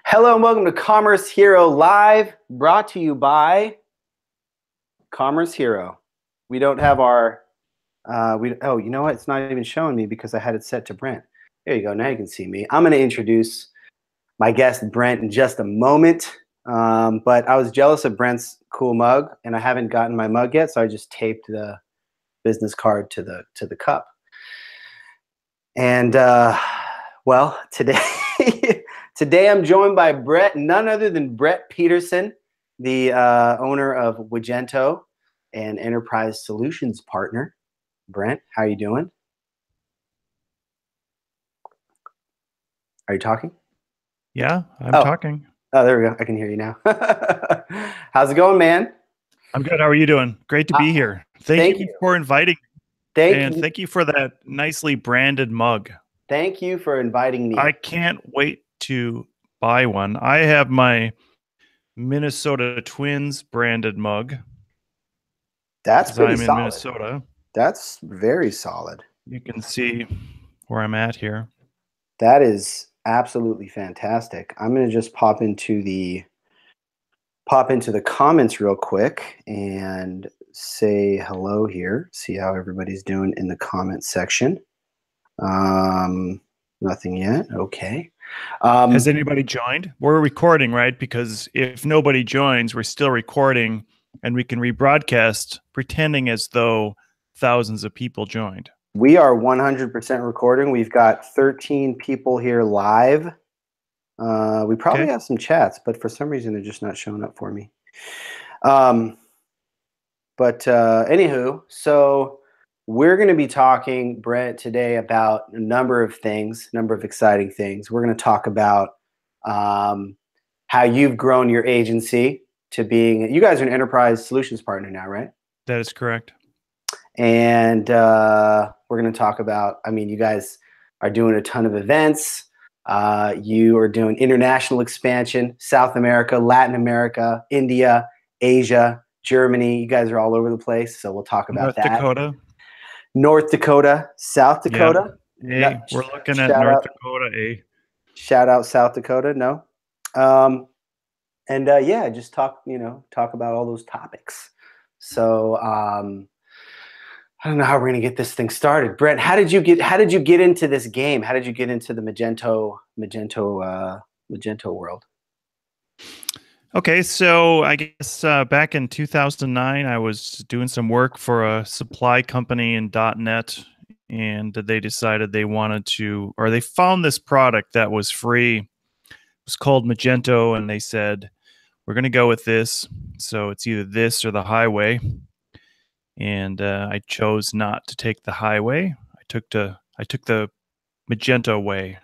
Hello and welcome to Commerce Hero Live, brought to you by Commerce Hero. We don't have our, oh, you know what? It's not even showing me because I had it set to Brent. There you go. Now you can see me. I'm going to introduce my guest, Brent, in just a moment. But I was jealous of Brent's cool mug, and I haven't gotten my mug yet, so I just taped the business card to the cup. And, well, today... Today I'm joined by none other than Brent Peterson, the owner of Wagento and Enterprise Solutions Partner. Brent, how are you doing? Are you talking? Yeah, I'm talking. Oh, there we go. I can hear you now. How's it going, man? I'm good. How are you doing? Great to be here. Thank you for inviting me. And thank you for that nicely branded mug. Thank you for inviting me. I can't wait to buy one. I have my Minnesota Twins branded mug. That's pretty solid. I'm in Minnesota. That's very solid. You can see where I'm at here. That is absolutely fantastic. I'm going to just pop into the comments real quick and say hello here. See how everybody's doing in the comment section. Nothing yet. Okay. Has anybody joined? We're recording, right? Because if nobody joins, we're still recording and we can rebroadcast pretending as though thousands of people joined. We are 100% recording. We've got 13 people here live. We probably have some chats, but for some reason they're just not showing up for me. Anywho, so we're going to be talking, Brent, today about a number of things, number of exciting things. We're going to talk about how you've grown your agency to being, you guys are an enterprise solutions partner now, right? That is correct. And we're going to talk about, I mean, you guys are doing a ton of events. You are doing international expansion, South America, Latin America, India, Asia, Germany. You guys are all over the place. So we'll talk about that. North Dakota, South Dakota. Yeah. Hey, we're looking at North Dakota. Shout out South Dakota. No. Yeah, just talk about all those topics. So I don't know how we're gonna get this thing started. Brent, how did you get into this game? How did you get into the Magento world? Okay, so I guess back in 2009, I was doing some work for a supply company in .NET, and they decided they wanted to, or they found this product that was free. It was called Magento, and they said, we're going to go with this. So it's either this or the highway. And I chose not to take the highway. I took the Magento way.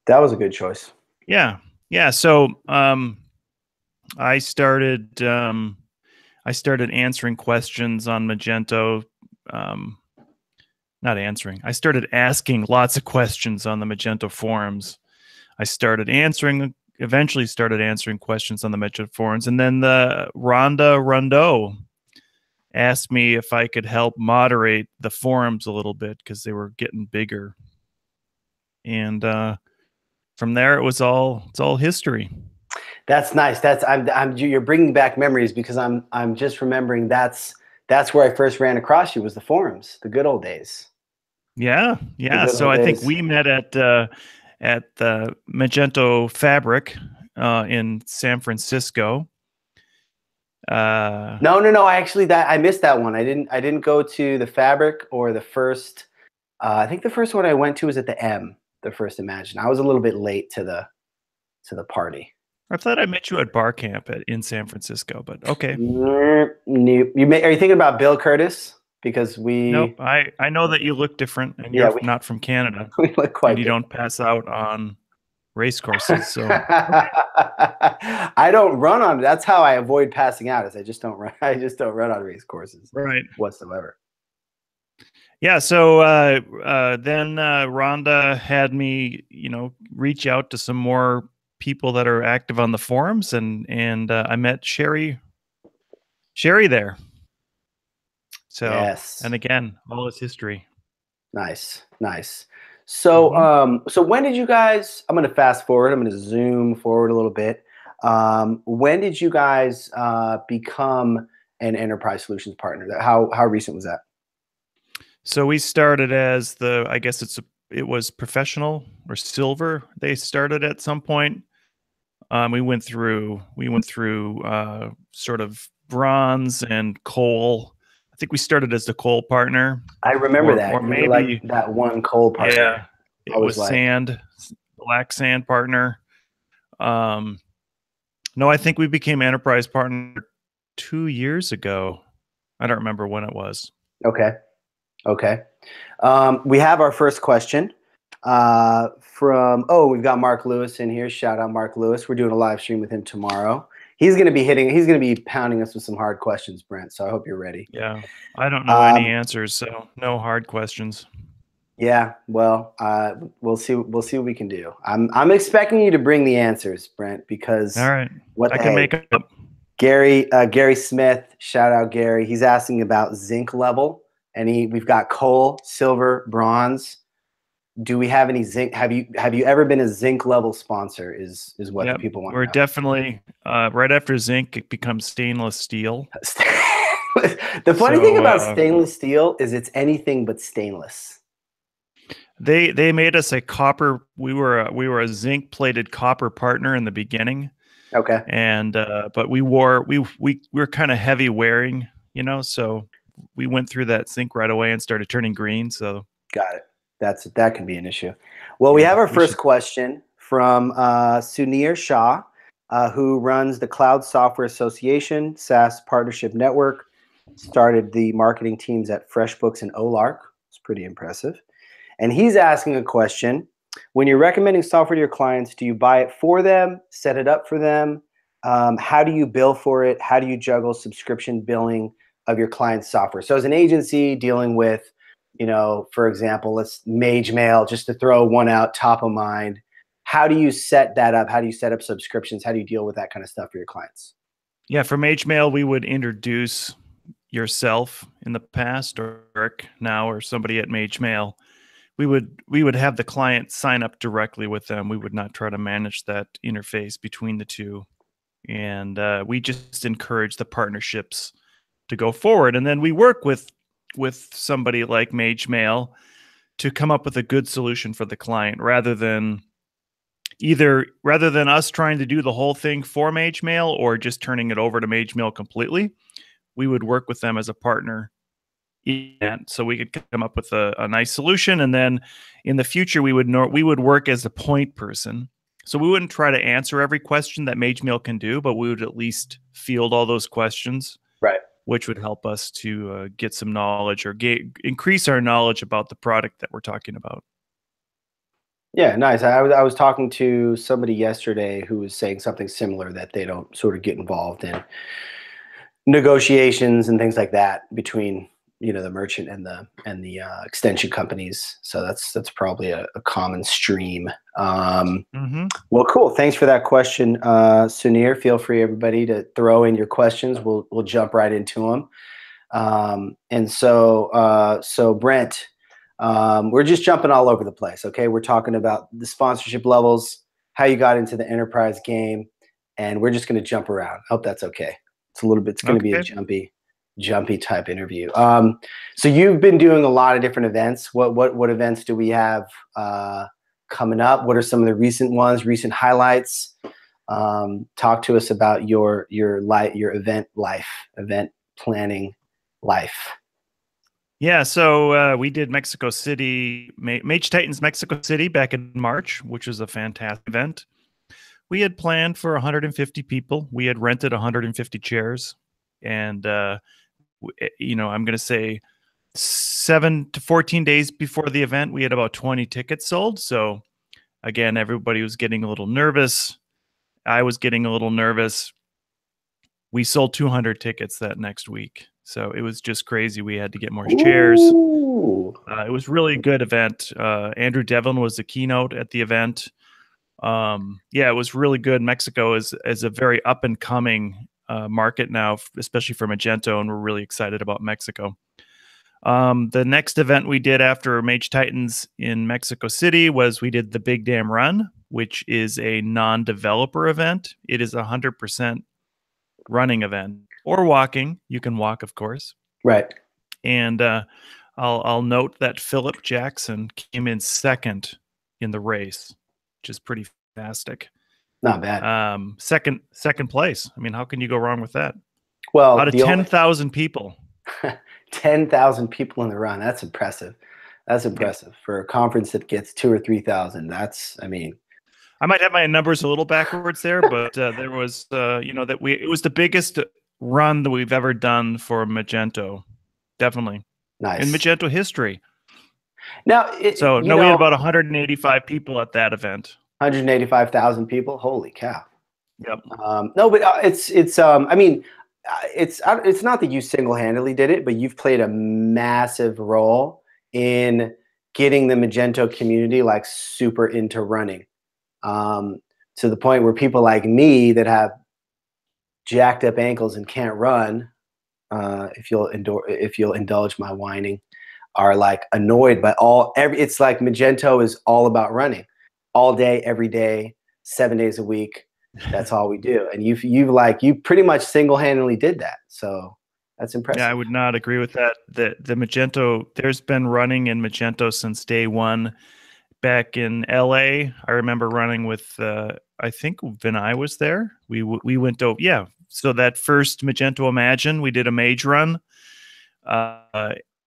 That was a good choice. Yeah. So I started answering questions on Magento. Not answering. I started asking lots of questions on the Magento forums. I eventually started answering questions on the Magento forums, and then the Rhonda Rondeau asked me if I could help moderate the forums a little bit because they were getting bigger. And from there, it's all history. That's nice. You're bringing back memories because I'm just remembering that's where I first ran across you, was the forums, the good old days. Yeah. So I think we met at the Magento Fabric in San Francisco. No. I missed that one. I didn't go to the Fabric or the first. I think the first one I went to was at the M, the first Imagine. I was a little bit late to the party. I thought I met you at Bar Camp in San Francisco, but okay. Are you thinking about Bill Curtis? Because Nope. I know that you look different, and you're not from Canada. We look quite and you don't pass out on race courses. So I don't run on. That's how I avoid passing out. Is I just don't run on race courses, right? Whatsoever. Yeah. So then Rhonda had me, reach out to some more people that are active on the forums, and I met Sherry there. So, yes. And again, all is history. Nice. So, Hmm. so when did you guys? I'm going to fast forward. I'm going to zoom forward a little bit. When did you guys become an enterprise solutions partner? How recent was that? So we started as I guess it was professional or silver. They started at some point. We went through sort of bronze and coal. I think we started as the coal partner, I remember or that you were like maybe, that one coal partner. yeah, I it was was like, black sand partner. Um, no, I think we became enterprise partner 2 years ago. I don't remember when it was. okay, okay. We have our first question from, we've got Mark Lewis in here. Shout out Mark Lewis. We're doing a live stream with him tomorrow. He's going to be pounding us with some hard questions, Brent. So I hope you're ready. Yeah, I don't know any Um, answers, so no hard questions. yeah, well, we'll see. We'll see what we can do. I'm expecting you to bring the answers, Brent, All because right, what I the can hey, make it up. Gary Smith, shout out Gary. He's asking about zinc level, and we've got coal, silver, bronze. Do we have any zinc? Have you ever been a zinc level sponsor? Is what the Yep, people want we're to definitely right after zinc. It becomes stainless steel. know. The funny thing So about stainless steel is it's anything but stainless. they made us a copper. We were a zinc plated copper partner in the beginning, Okay, and but we were kind of heavy wearing, so we went through that zinc right away and started turning green. So got it. That can be an issue. Well, we yeah, have our we first should. question from Sunir Shah, who runs the Cloud Software Association SaaS Partnership Network. Started the marketing teams at FreshBooks and Olark. It's pretty impressive. And he's asking a question. When you're recommending software to your clients, do you buy it for them, set it up for them? How do you bill for it? How do you juggle subscription billing of your client's software? So as an agency dealing with, for example, let's Mage Mail, just to throw one out top of mind. How do you set that up? How do you set up subscriptions? How do you deal with that kind of stuff for your clients? Yeah, for Mage Mail, we would introduce yourself in the past, or Eric now, or somebody at Mage Mail. We would have the client sign up directly with them. We would not try to manage that interface between the two, and we just encourage the partnerships to go forward. And then we work with somebody like Mage Mail to come up with a good solution for the client, rather than us trying to do the whole thing for Mage Mail or just turning it over to Mage Mail completely. We would work with them as a partner, and so we could come up with a nice solution. And then in the future, we would work as a point person. So we wouldn't try to answer every question that Mage Mail can do, but we would at least field all those questions, Right. which would help us to get some knowledge or increase our knowledge about the product that we're talking about. Yeah, nice. I was talking to somebody yesterday who was saying something similar, that they don't sort of get involved in negotiations and things like that between the merchant and the extension companies. So that's probably a common stream. Mm-hmm. Well, cool. Thanks for that question, Sunir. Feel free, everybody, to throw in your questions. We'll jump right into them. So Brent, we're just jumping all over the place. Okay, we're talking about the sponsorship levels, how you got into the enterprise game, and we're just going to jump around. I hope that's okay. It's going to be a Okay. jumpy type interview. So you've been doing a lot of different events. What events do we have coming up? What are some of the recent ones, recent highlights? Talk to us about your event planning life. Yeah, so we did Mexico City, Mage Titans Mexico City back in March, which was a fantastic event. We had planned for 150 people. We had rented 150 chairs, and I'm going to say 7 to 14 days before the event, we had about 20 tickets sold. So again, everybody was getting a little nervous. I was getting a little nervous. We sold 200 tickets that next week. So it was just crazy. We had to get more chairs. Ooh. It was really a good event. Andrew Devlin was the keynote at the event. Yeah, it was really good. Mexico is a very up and coming market now, especially for Magento, and we're really excited about Mexico. The next event we did after Mage Titans in Mexico City was we did the Big Dam Run, which is a non-developer event. It is 100% running event or walking. You can walk, of course. Right. And I'll note that Philip Jackson came in second in the race, which is pretty fantastic. Not bad. Second place. I mean, how can you go wrong with that? Well, Out of 10,000 people. 10,000 people in the run. That's impressive. That's impressive for a conference that gets 2,000 or 3,000. I mean, I might have my numbers a little backwards there, but there was, it was the biggest run that we've ever done for Magento. Definitely. Nice. In Magento history. Now, we had about 185 people at that event. 185,000 people. Holy cow. Yep. No, but I mean, it's not that you single-handedly did it, but you've played a massive role in getting the Magento community like super into running, to the point where people like me that have jacked up ankles and can't run, if you'll indulge my whining, are like annoyed by it's like Magento is all about running all day, every day, 7 days a week. That's all we do. And you pretty much single-handedly did that. So that's impressive. Yeah, I would not agree with that. The Magento, there's been running in Magento since day one. Back in LA, I remember running with, I think Vinay was there. We went to, yeah. So that first Magento Imagine, we did a mage run.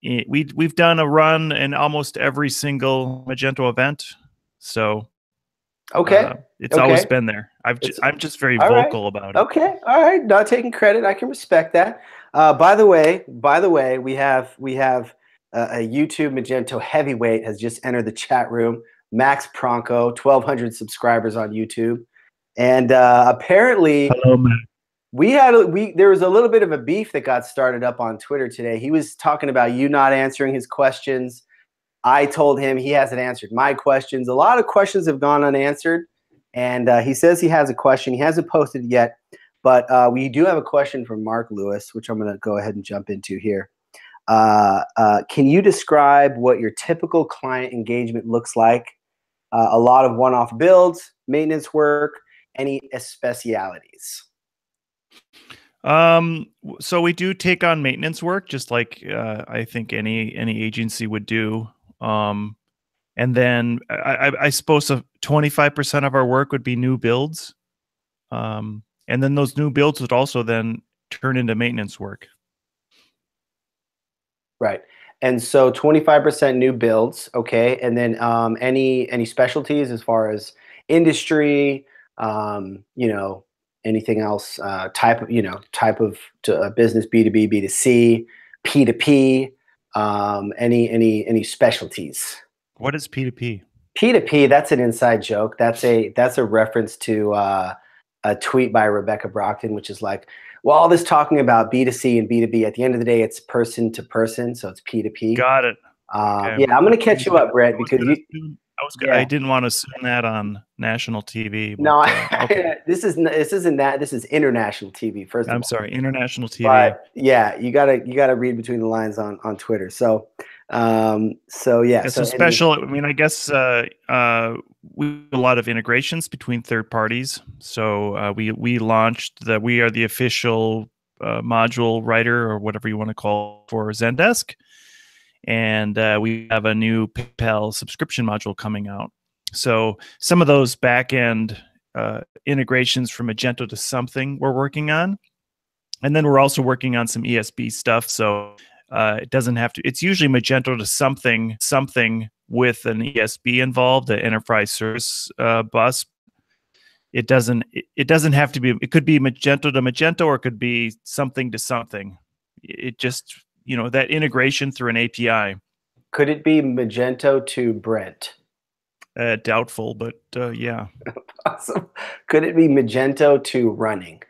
We've done a run in almost every single Magento event. So okay, it's always been there. I'm just very vocal about it. Okay, all right. Not taking credit. I can respect that. By the way, we have a YouTube Magento heavyweight has just entered the chat room. Max Pronko, 1,200 subscribers on YouTube, and apparently, hello, Max. There was a little bit of a beef that got started up on Twitter today. He was talking about you not answering his questions. I told him he hasn't answered my questions. A lot of questions have gone unanswered, and he says he has a question. He hasn't posted yet, but we do have a question from Mark Lewis, which I'm going to go ahead and jump into here. Can you describe what your typical client engagement looks like? A lot of one-off builds, maintenance work, any specialities? So we do take on maintenance work, just like I think any agency would do. And then I suppose 25% of our work would be new builds. And then those new builds would also then turn into maintenance work. Right. And so 25% new builds. Okay. And then any specialties as far as industry, anything else, type of business, B2B, B2C, P2P, any specialties? What is P2P? P2P, that's an inside joke. That's a reference to a tweet by Rebecca Brockton, which is like, well, all this talking about B2C and B2B, at the end of the day, it's person to person, so it's P2P. Got it. Okay. Yeah, I'm going to catch you up, Brent, because I didn't want to assume that on national TV. But, no, okay. This isn't that. This is international TV. First of all, I'm sorry, international TV. But yeah, you gotta read between the lines on Twitter. So yeah. So special. I mean, I guess we do a lot of integrations between third parties. So we launched we are the official module writer, or whatever you want to call it, for Zendesk. And we have a new PayPal subscription module coming out. So some of those back-end integrations from Magento to something we're working on. And then we're also working on some ESB stuff. So it doesn't have to, it's usually Magento to something with an ESB involved, the enterprise service bus. It doesn't have to be, it could be Magento to Magento, or it could be something to something. It just, that integration through an API. Could it be Magento to Brent? Doubtful, but yeah. Awesome. Could it be Magento to running?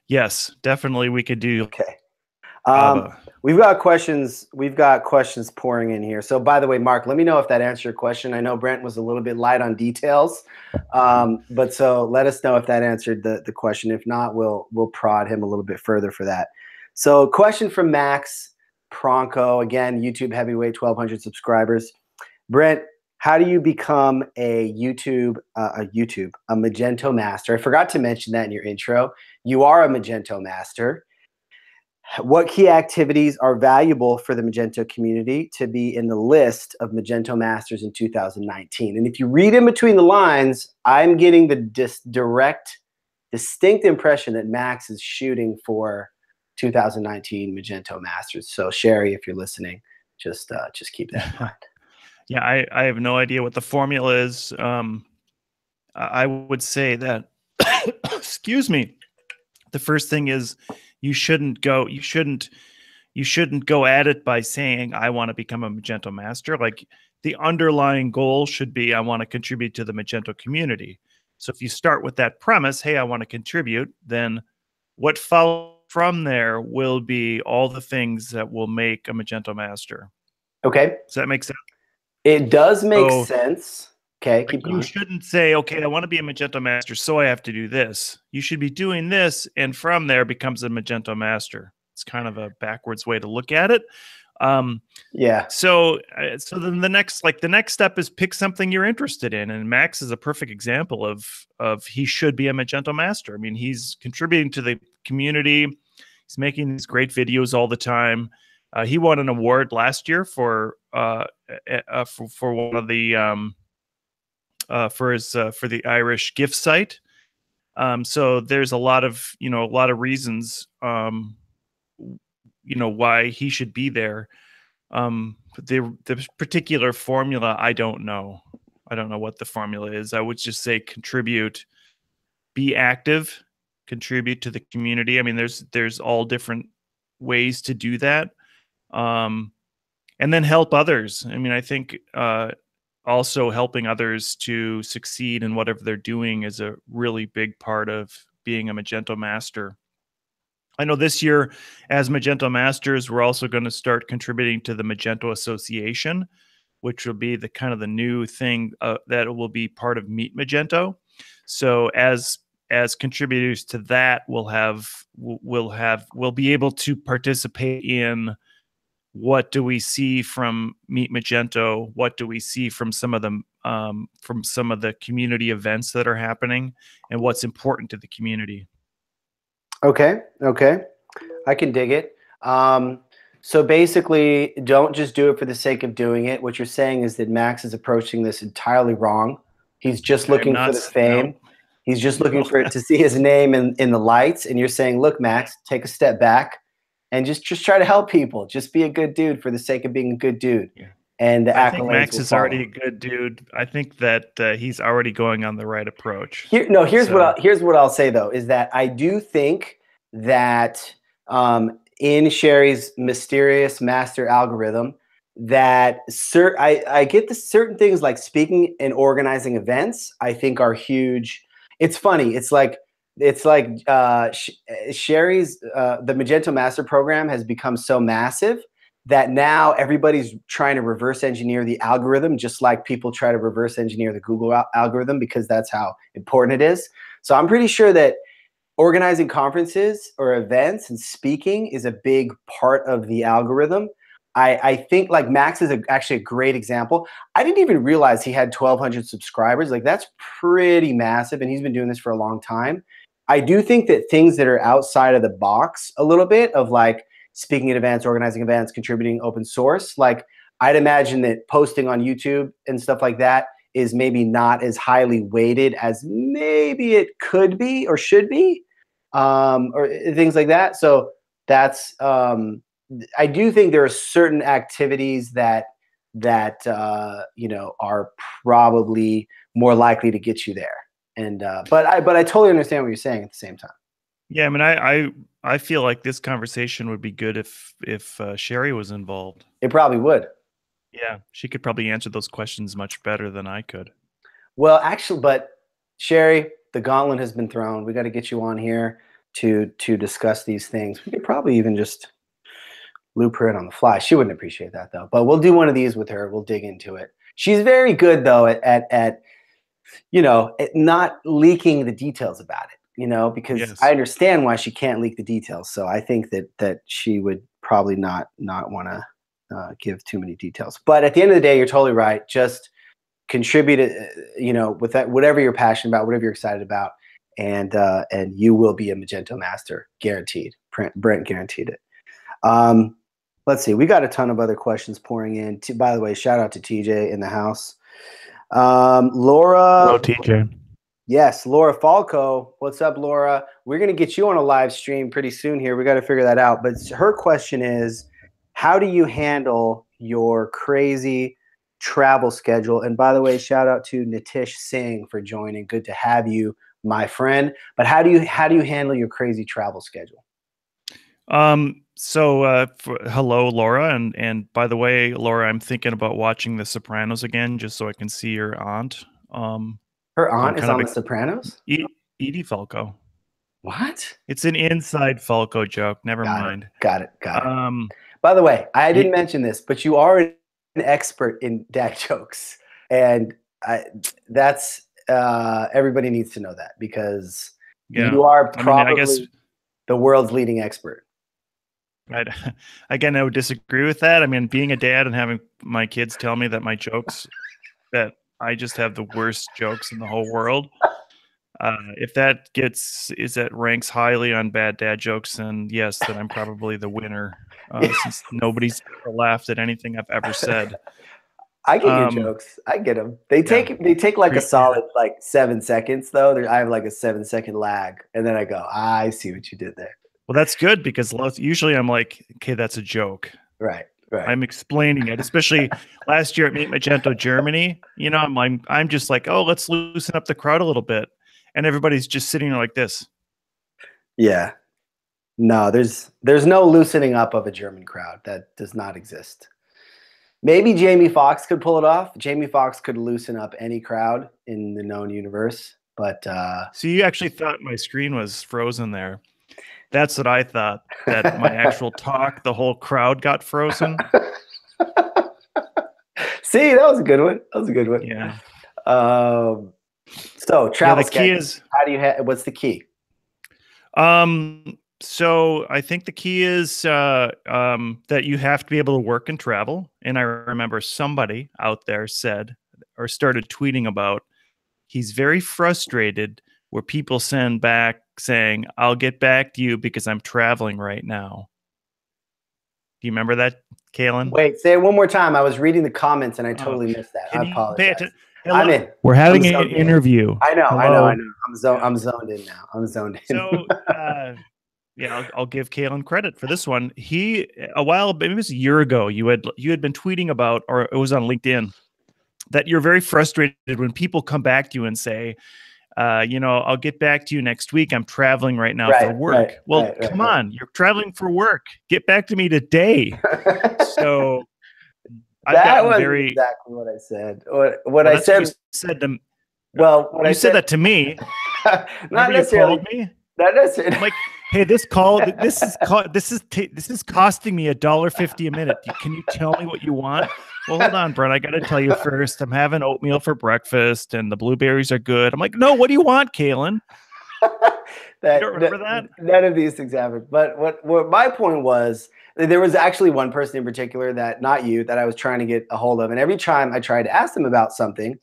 Yes, definitely we could do. Okay. We've got questions pouring in here. So by the way, Mark, let me know if that answered your question. I know Brent was a little bit light on details. But so let us know if that answered the question. If not, we'll prod him a little bit further for that. So question from Max. Pronko, again, YouTube heavyweight, 1,200 subscribers. Brent, how do you become a Magento master? I forgot to mention that in your intro. You are a Magento master. What key activities are valuable for the Magento community to be in the list of Magento Masters in 2019? And if you read in between the lines, I'm getting the distinct impression that Max is shooting for 2019 Magento Masters. So Sherry, if you're listening, just keep that in mind. Yeah, I have no idea what the formula is. I would say that, excuse me, the first thing is you shouldn't go at it by saying, I want to become a Magento master. Like, the underlying goal should be, I want to contribute to the Magento community. So if you start with that premise, hey, I want to contribute, then what follows from there will be all the things that will make a Magento master. Okay. Does that make sense? It does make sense. Okay, keep going. You shouldn't say, okay, I want to be a Magento master, so I have to do this. You should be doing this, and from there becomes a Magento master. It's kind of a backwards way to look at it. Yeah. So then the next step is pick something you're interested in, and Max is a perfect example of he should be a Magento master. I mean, he's contributing to the community. He's making these great videos all the time. He won an award last year for one of the for the Irish gift site. So there's a lot of reasons why he should be there. The particular formula, I don't know. I don't know what the formula is. I would just say contribute, be active, contribute to the community. I mean, there's all different ways to do that. And then help others. I mean, I think also helping others to succeed in whatever they're doing is a really big part of being a Magento master. I know this year, as Magento Masters, we're also going to start contributing to the Magento Association, which will be the kind of the new thing that will be part of Meet Magento. So as contributors to that, we'll be able to participate in what do we see from Meet Magento, what do we see from some of the community events that are happening, and what's important to the community. Okay. I can dig it. So basically, don't just do it for the sake of doing it. What you're saying is that Max is approaching this entirely wrong. He's just looking for the fame. No. He's just looking for it to see his name in the lights. And you're saying, look, Max, take a step back and just try to help people. Just be a good dude for the sake of being a good dude. Yeah. And the I think Max is already a good dude. I think that he's already going on the right approach. Here's what I'll say though, is that I do think that in Sherry's mysterious master algorithm, that I get the certain things like speaking and organizing events, I think are huge. It's funny. It's like Sherry's the Magento Master Program has become so massive that now everybody's trying to reverse engineer the algorithm, just like people try to reverse engineer the Google algorithm, because that's how important it is. So I'm pretty sure that organizing conferences or events and speaking is a big part of the algorithm. I think like Max is actually a great example. I didn't even realize he had 1,200 subscribers. Like, that's pretty massive, and he's been doing this for a long time. I do think that things that are outside of the box a little bit of like speaking at events, organizing events, contributing open source, like I'd imagine that posting on YouTube and stuff like that is maybe not as highly weighted as maybe it could be or should be, or things like that. So that's I do think there are certain activities that are probably more likely to get you there. And but I totally understand what you're saying at the same time. Yeah, I mean, I feel like this conversation would be good if Sherry was involved. It probably would. Yeah, she could probably answer those questions much better than I could. Well, actually, but Sherry, the gauntlet has been thrown. We got to get you on here to discuss these things. We could probably even just loop her in on the fly. She wouldn't appreciate that though. But we'll do one of these with her. We'll dig into it. She's very good though at not leaking the details about it. Because yes. I understand why she can't leak the details. So I think that she would probably not want to give too many details. But at the end of the day, you're totally right. Just contribute, with that, whatever you're passionate about, whatever you're excited about, and you will be a Wagento master, guaranteed. Brent guaranteed it. Let's see. We got a ton of other questions pouring in. By the way, shout out to TJ in the house. Laura. Hello, TJ. Yes, Laura Falco. What's up, Laura? We're going to get you on a live stream pretty soon here. We got to figure that out. But her question is, how do you handle your crazy travel schedule? And by the way, shout out to Nitish Singh for joining. Good to have you, my friend. But how do you handle your crazy travel schedule? Hello, Laura. And by the way, Laura, I'm thinking about watching The Sopranos again, just so I can see your aunt. Her aunt is on The Sopranos? Edie Falco. What? It's an inside Falco joke. Never mind. Got it. By the way, I didn't mention this, but you are an expert in dad jokes. And that's everybody needs to know that, because you are probably the world's leading expert. Again, I would disagree with that. I mean, being a dad and having my kids tell me that my jokes, that I just have the worst jokes in the whole world. If that ranks highly on bad dad jokes, then yes, then I'm probably the winner, since nobody's ever laughed at anything I've ever said. I get your jokes. I get them. They take like a solid 7 seconds though. I have like a 7-second lag, and then I go, I see what you did there. Well, that's good, because usually I'm like, okay, that's a joke. Right. I'm explaining it, especially last year at Meet Wagento Germany. I'm just like, oh, let's loosen up the crowd a little bit, and everybody's just sitting there like this. Yeah. No, there's no loosening up of a German crowd. That does not exist. Maybe Jamie Foxx could pull it off. Jamie Foxx could loosen up any crowd in the known universe. But so you actually thought my screen was frozen there. That's what I thought, that my actual talk, the whole crowd got frozen. See, that was a good one. Yeah. So travel the key is, how do you what's the key? So I think the key is that you have to be able to work and travel. And I remember somebody out there said, or started tweeting about, he's very frustrated where people send back saying, I'll get back to you because I'm traveling right now. Do you remember that, Kalen? Wait, say it one more time. I was reading the comments and I totally missed that. I apologize. I'm in. We're having an interview. I know. I'm zoned in now. So, I'll give Kalen credit for this one. Maybe it was a year ago, you had been tweeting about, or it was on LinkedIn, that you're very frustrated when people come back to you and say, I'll get back to you next week. I'm traveling right now for work. Come on, you're traveling for work. Get back to me today. So that was exactly what I said. I said. You said to, you said that to me. Not necessarily. You called me. Not necessarily. I'm like, hey, this is costing me $1.50 a minute. Can you tell me what you want? Well, hold on, Brent. I got to tell you first. I'm having oatmeal for breakfast, and the blueberries are good. I'm like, no, what do you want, Kalen? You don't remember that? None of these things happened. But what my point was, there was actually one person in particular that I was trying to get a hold of, and every time I tried to ask them about something, it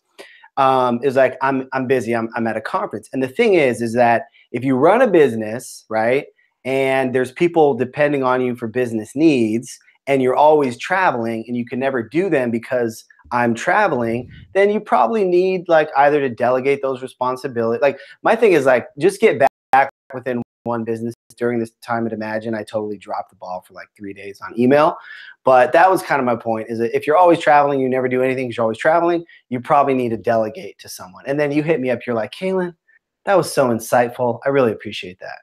was like, I'm busy. I'm at a conference. And the thing is that if you run a business, right, and there's people depending on you for business needs, and you're always traveling and you can never do them because I'm traveling, then you probably need either to delegate those responsibilities. My thing is just get back within one business. During this time at Imagine, I totally dropped the ball for 3 days on email. But that was kind of my point, is that if you're always traveling, you never do anything because you're always traveling, you probably need to delegate to someone. And then you hit me up, you're like, Kalen, that was so insightful. I really appreciate that.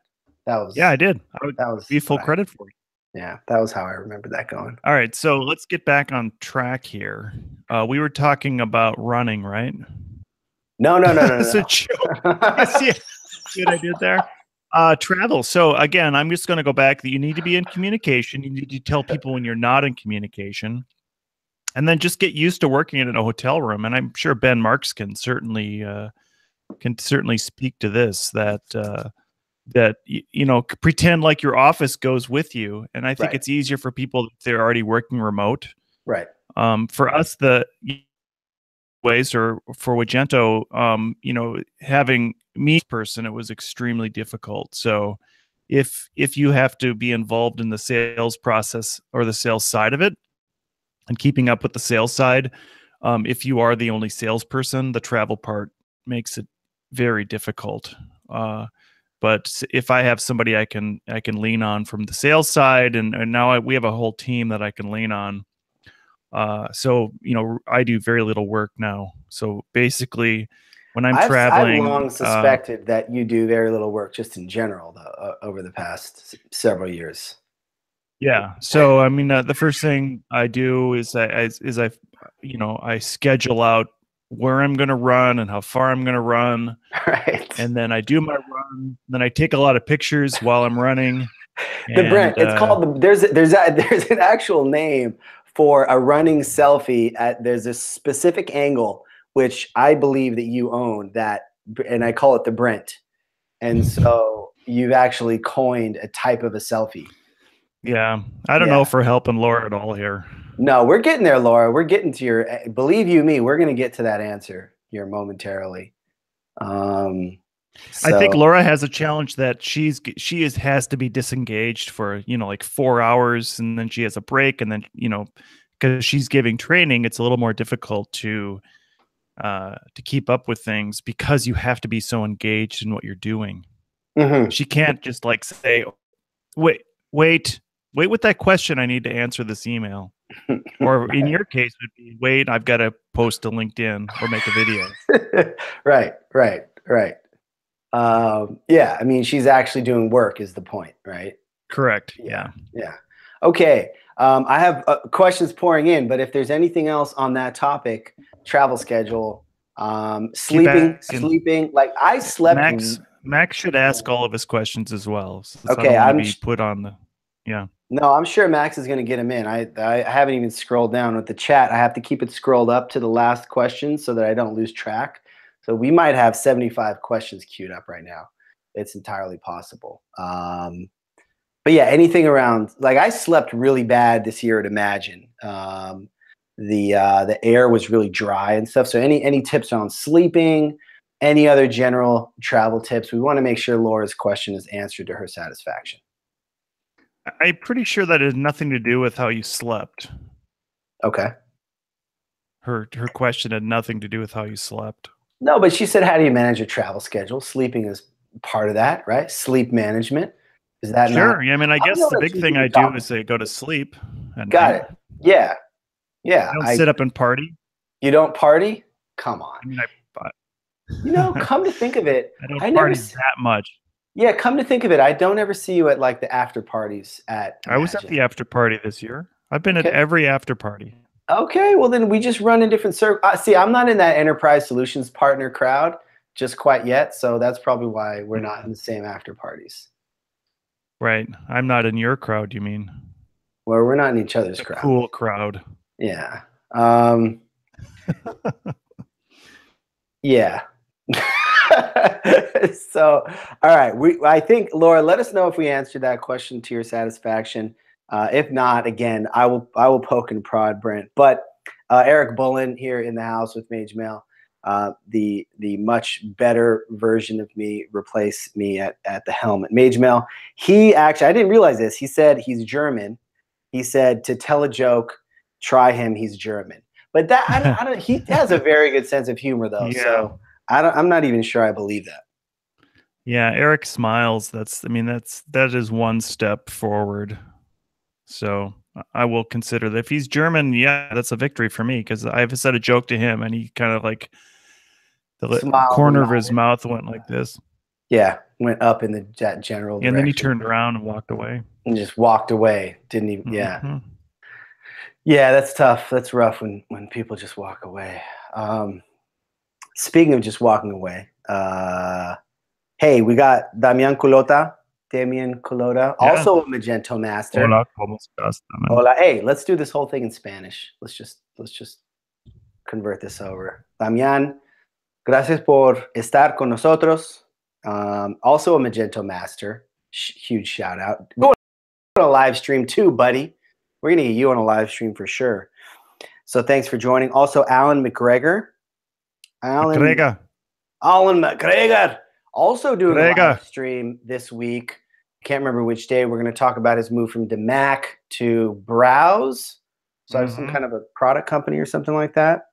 Yeah, I did. That was be full credit for you. Yeah, that was how I remember that going. All right, so let's get back on track here. We were talking about running, right? No. It's a joke. See what I did there? Travel. So again, I'm just going to go back that you need to be in communication. You need to tell people when you're not in communication, and then just get used to working in a hotel room. And I'm sure Ben Marks can certainly speak to this, that that pretend like your office goes with you. And I think it's easier for people if they're already working remote. Right. For us, the ways or for Wagento, having me person, it was extremely difficult. So if you have to be involved in the sales process or the sales side of it and keeping up with the sales side, if you are the only salesperson, the travel part makes it very difficult. But if I have somebody I can lean on from the sales side, and now we have a whole team that I can lean on. So I do very little work now. So basically, when I'm traveling, I've long suspected that you do very little work just in general, though, over the past several years. Yeah. So I mean, the first thing I do is I schedule out where I'm going to run and how far I'm going to run. Right. And then I do my run. Then I take a lot of pictures while I'm running. Brent, it's called there's an actual name for a running selfie. There's a specific angle which I believe that you own and I call it the Brent. And so you've actually coined a type of a selfie. Yeah. I don't know if we're helping Laura at all here. No, we're getting there, Laura. We're getting to believe you me, we're going to get to that answer here momentarily. I think Laura has a challenge that she has to be disengaged for, like 4 hours, and then she has a break, and then, because she's giving training, it's a little more difficult to keep up with things because you have to be so engaged in what you're doing. Mm-hmm. She can't just like say, wait with that question. I need to answer this email. Or in your case, would be, wait, I've got to post to LinkedIn or make a video. Right. Yeah, I mean, she's actually doing work is the point, right? Correct. Yeah. Okay. I have questions pouring in, but if there's anything else on that topic, travel schedule, sleeping, like I slept. Max should ask all of his questions as well. Okay. I don't want to be put on the, yeah. No, I'm sure Max is going to get him in. I haven't even scrolled down with the chat. I have to keep it scrolled up to the last question so that I don't lose track. So we might have 75 questions queued up right now. It's entirely possible. But yeah, anything around, like I slept really bad this year at Imagine. The air was really dry and stuff. So any tips on sleeping, any other general travel tips? We want to make sure Laura's question is answered to her satisfaction. I'm pretty sure that has nothing to do with how you slept. Okay. Her question had nothing to do with how you slept. No, but she said, how do you manage your travel schedule? Sleeping is part of that, right? Sleep management. Is that sure? Yeah, I mean, I guess the big thing I do is I go to sleep. Got it. Yeah. I don't sit up and party. You don't party? Come on. I mean, come to think of it, I don't party that much. Yeah, come to think of it, I don't ever see you at like the after parties at Imagine. I was at the after party this year. I've been at every after party. Okay, well then we just run in different circles. See, I'm not in that enterprise solutions partner crowd just quite yet, so that's probably why we're not in the same after parties. Right. I'm not in your crowd, you mean? Well, we're not in each other's crowd. Cool crowd. Yeah. Yeah. So, all right. I think, Laura, let us know if we answered that question to your satisfaction. If not, again, I will poke and prod Brent. But Eric Bullen here in the house with Mage Mail, the much better version of me, replaced me at the helm at Mage Mail. He actually, I didn't realize this. He said he's German. He said to tell a joke, try him. He's German. But that I don't. He has a very good sense of humor, though. Yeah. So I'm not even sure I believe that. Yeah, Eric smiles. That is one step forward. So I will consider that. If he's German, yeah, that's a victory for me because I've said a joke to him and he kind of like the corner of his mouth went like this. Yeah, went up in that general direction. And then he turned around and walked away. And just walked away. Didn't even. Yeah. Mm-hmm. Yeah, that's tough. That's rough when people just walk away. Speaking of just walking away, hey, we got Damian Culota, also a Wagento master. Hola, ¿cómo estás? Hola. Hey, let's do this whole thing in Spanish. Let's just convert this over. Damian, gracias por estar con nosotros. Also a Magento master. Huge shout out. Going on a live stream too, buddy. We're going to get you on a live stream for sure. So thanks for joining. Also, Alan McGregor. Alan McGregor also doing a live stream this week. Can't remember which day. We're going to talk about his move from DMAC to Browse. So I have some kind of a product company or something like that.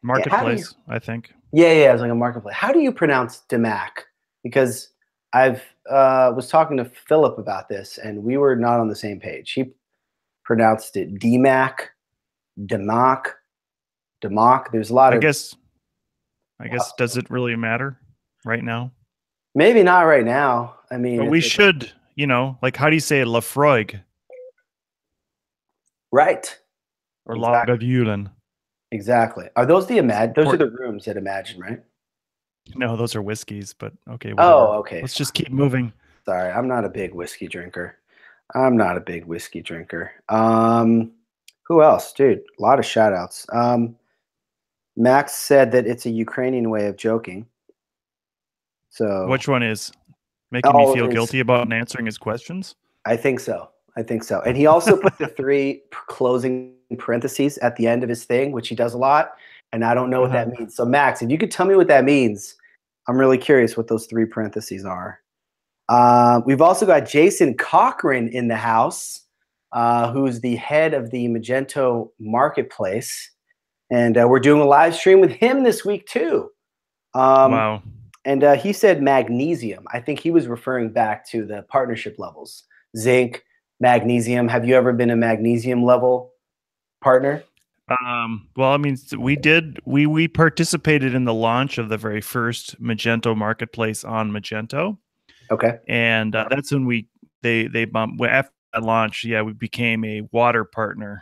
Marketplace, I think. Yeah, it was like a marketplace. How do you pronounce DMAC? Because I've was talking to Philip about this, and we were not on the same page. He pronounced it DMAC, DMAC. There's a lot of. I guess does it really matter right now? Maybe not right now. I mean, but we should, like, how do you say Lafroig? Right. Or Lagavulin. Exactly. Are those the Those are the rooms at Imagine, right? No, those are whiskeys, but okay. Whatever. Oh, okay. Let's just keep moving. Sorry, I'm not a big whiskey drinker. Who else? Dude, a lot of shout outs. Max said that it's a Ukrainian way of joking. So which one is making me feel guilty about answering his questions? I think so. And he also put the 3 closing parentheses at the end of his thing, which he does a lot. And I don't know what that means. So Max, if you could tell me what that means, I'm really curious what those 3 parentheses are. We've also got Jason Cochran in the house, who's the head of the Magento marketplace. And we're doing a live stream with him this week too. Wow. And he said magnesium. I think he was referring back to the partnership levels. Zinc, magnesium. Have you ever been a magnesium level partner? Well, I mean, we participated in the launch of the very first Magento marketplace on Magento. Okay. And that's when they bumped after that launch. Yeah, we became a water partner.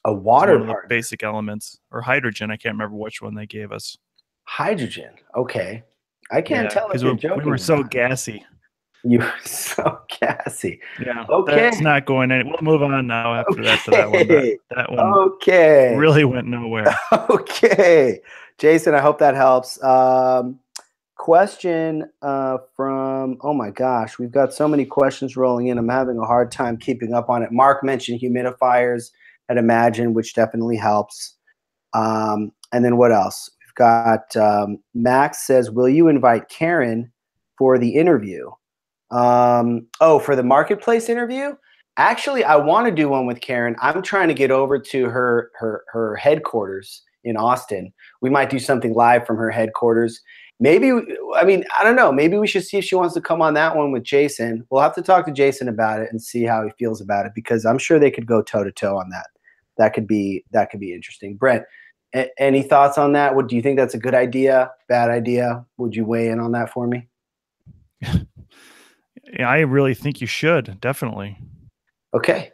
A water partner. The basic elements, or hydrogen. I can't remember which one they gave us. Hydrogen. Okay. I can't tell if you're joking. We were so gassy. You were so gassy. Yeah. Okay. That's not going in. We'll move on now after that to that one. That one okay. Really went nowhere. Okay. Jason, I hope that helps. Question from, oh my gosh, we've got so many questions rolling in. I'm having a hard time keeping up on it. Mark mentioned humidifiers at Imagine, which definitely helps. And then what else? We've got Max says, will you invite Karen for the interview? For the marketplace interview? Actually, I want to do one with Karen. I'm trying to get over to her headquarters in Austin. We might do something live from her headquarters. Maybe, I mean, I don't know. Maybe we should see if she wants to come on that one with Jason. We'll have to talk to Jason about it and see how he feels about it, because I'm sure they could go toe to toe on that. That could be interesting. Brent, any thoughts on that? Do you think that's a good idea? Bad idea? Would you weigh in on that for me? Yeah, I really think you should. Definitely. Okay.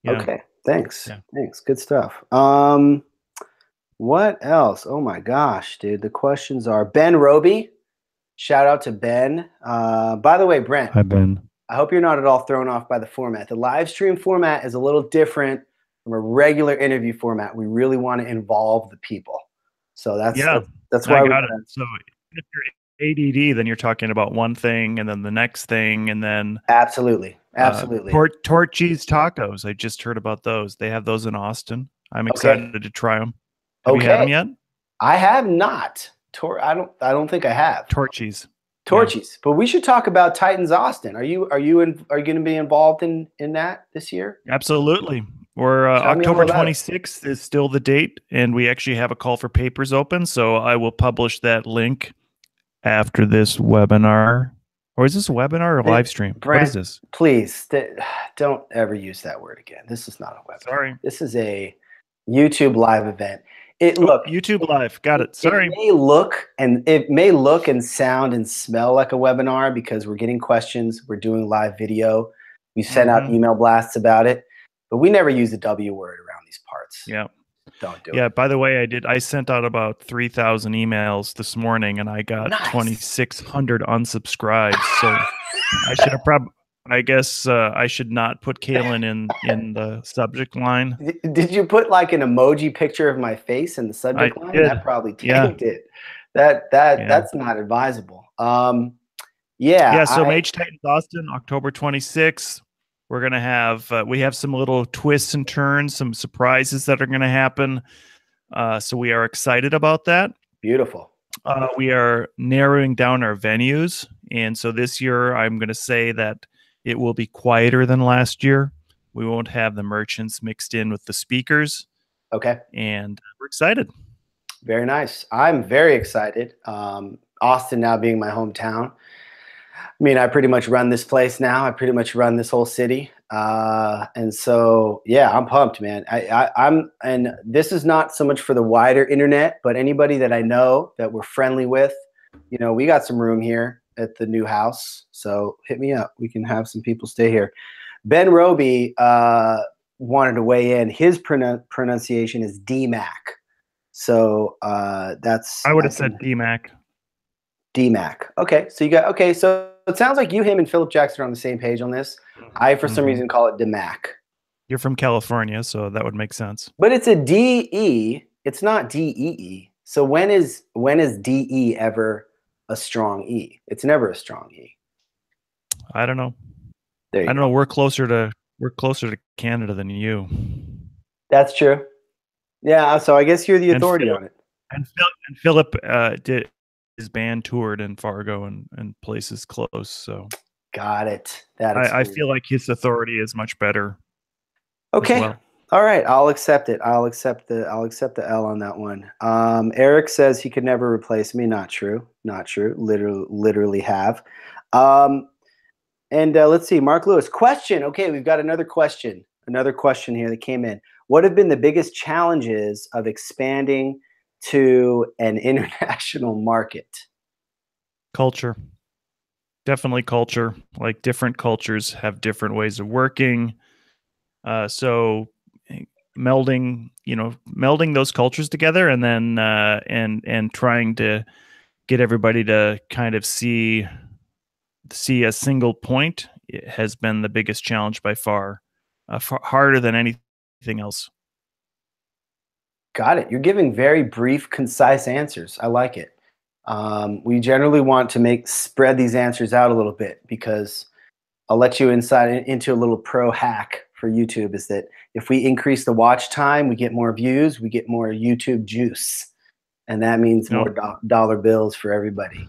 Yeah. Okay. Thanks. Yeah. Thanks. Good stuff. What else? Oh my gosh, dude. The questions are Ben Roby. Shout out to Ben. By the way, Brent. Hi, Ben. I hope you're not at all thrown off by the format. The live stream format is a little different from a regular interview format. We really want to involve the people. So that's why I got it. So if you're ADD, then you're talking about one thing and then the next thing, and then absolutely. Torchy's tacos. I just heard about those. They have those in Austin. I'm excited to try them. Have you had them yet? I have not. I don't think I have. Torchy's. But we should talk about Titans Austin. Are you going to be involved in that this year? Absolutely. We're October 26th is still the date, and we actually have a call for papers open. So I will publish that link after this webinar. Or is this a webinar or live stream? Brent, what is this? Please don't ever use that word again. This is not a webinar. Sorry. This is a YouTube live event. YouTube live. Got it. Sorry. It may look and sound and smell like a webinar because we're getting questions. We're doing live video. We sent out email blasts about it, but we never use the W word around these parts. Yeah. Don't do it. Yeah. By the way, I sent out about 3,000 emails this morning, and I got 2,600 unsubscribes. So I should have I guess I should not put Kalen in the subject line. Did you put like an emoji picture of my face in the subject line? Did. That probably tanked it. Yeah. That's not advisable. Yeah. Yeah. So Mage Titans Austin, October 26th. We're gonna have we have some little twists and turns, some surprises that are gonna happen. So we are excited about that. Beautiful. We are narrowing down our venues, and so this year I'm going to say that it will be quieter than last year. We won't have the merchants mixed in with the speakers. Okay. And we're excited. Very nice. I'm very excited. Austin now being my hometown. I mean, I pretty much run this place now. I pretty much run this whole city. And so, yeah, I'm pumped, man. And this is not so much for the wider internet, but anybody that I know that we're friendly with, you know, we got some room here at the new house. So hit me up. We can have some people stay here. Ben Roby wanted to weigh in. His pronunciation is DMAC. So that's. I would have said DMAC. DMAC. Okay, so you got So it sounds like you, him, and Philip Jackson are on the same page on this. I, for some reason, call it DMAC. You're from California, so that would make sense. But it's a DE. It's not DEE. So when is DE ever a strong E? It's never a strong E. I don't know. I don't know. We're closer to Canada than you. That's true. Yeah. So I guess you're the authority on it. And Philip did. His band toured in Fargo and places close. So got it. I feel like his authority is much better. Okay. Well. All right. I'll accept it. I'll accept the L on that one. Eric says he could never replace me. Not true. Not true. Literally have. And let's see. Mark Lewis question. Okay. We've got another question. Another question here that came in. What have been the biggest challenges of expanding to an international market? Culture. Definitely culture. Like different cultures have different ways of working. So melding those cultures together and then and trying to get everybody to kind of see a single point has been the biggest challenge by far. Harder than anything else. Got it. You're giving very brief, concise answers. I like it. We generally want to spread these answers out a little bit, because I'll let you insight into a little pro hack for YouTube is that if we increase the watch time, we get more views, we get more YouTube juice. And that means more dollar bills for everybody.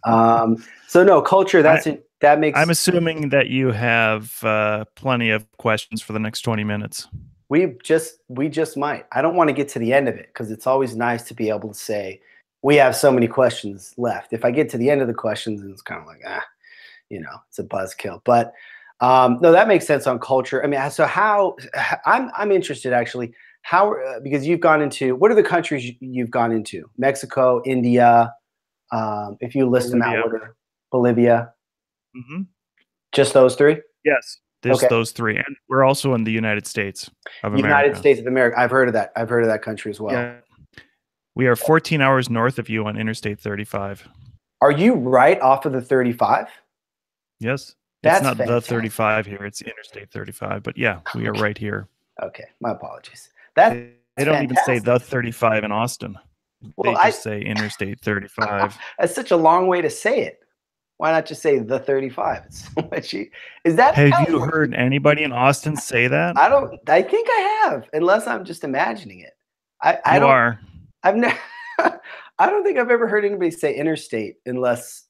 So no, culture, that makes. I'm assuming that you have plenty of questions for the next 20 minutes. We just might. I don't want to get to the end of it, because it's always nice to be able to say we have so many questions left. If I get to the end of the questions, it's kind of like, it's a buzzkill. But no, that makes sense on culture. I mean, so I'm interested actually. Because you've gone into, what are the countries you've gone into? Mexico, India. If you list them out, Bolivia. Mm-hmm. Just those three? Yes. There's those three. And we're also in the United States of America. United States of America. I've heard of that. I've heard of that country as well. Yeah. We are 14 hours north of you on Interstate 35. Are you right off of the 35? Yes. That's it's not fantastic. The 35 here. It's Interstate 35. But yeah, we are right here. Okay. My apologies. They don't even say the 35 in Austin. They just say Interstate 35. That's such a long way to say it. Why not just say the 35? It's so much. Is that? Have you heard anybody in Austin say that? I think I have, unless I'm just imagining it. I don't think I've ever heard anybody say interstate, unless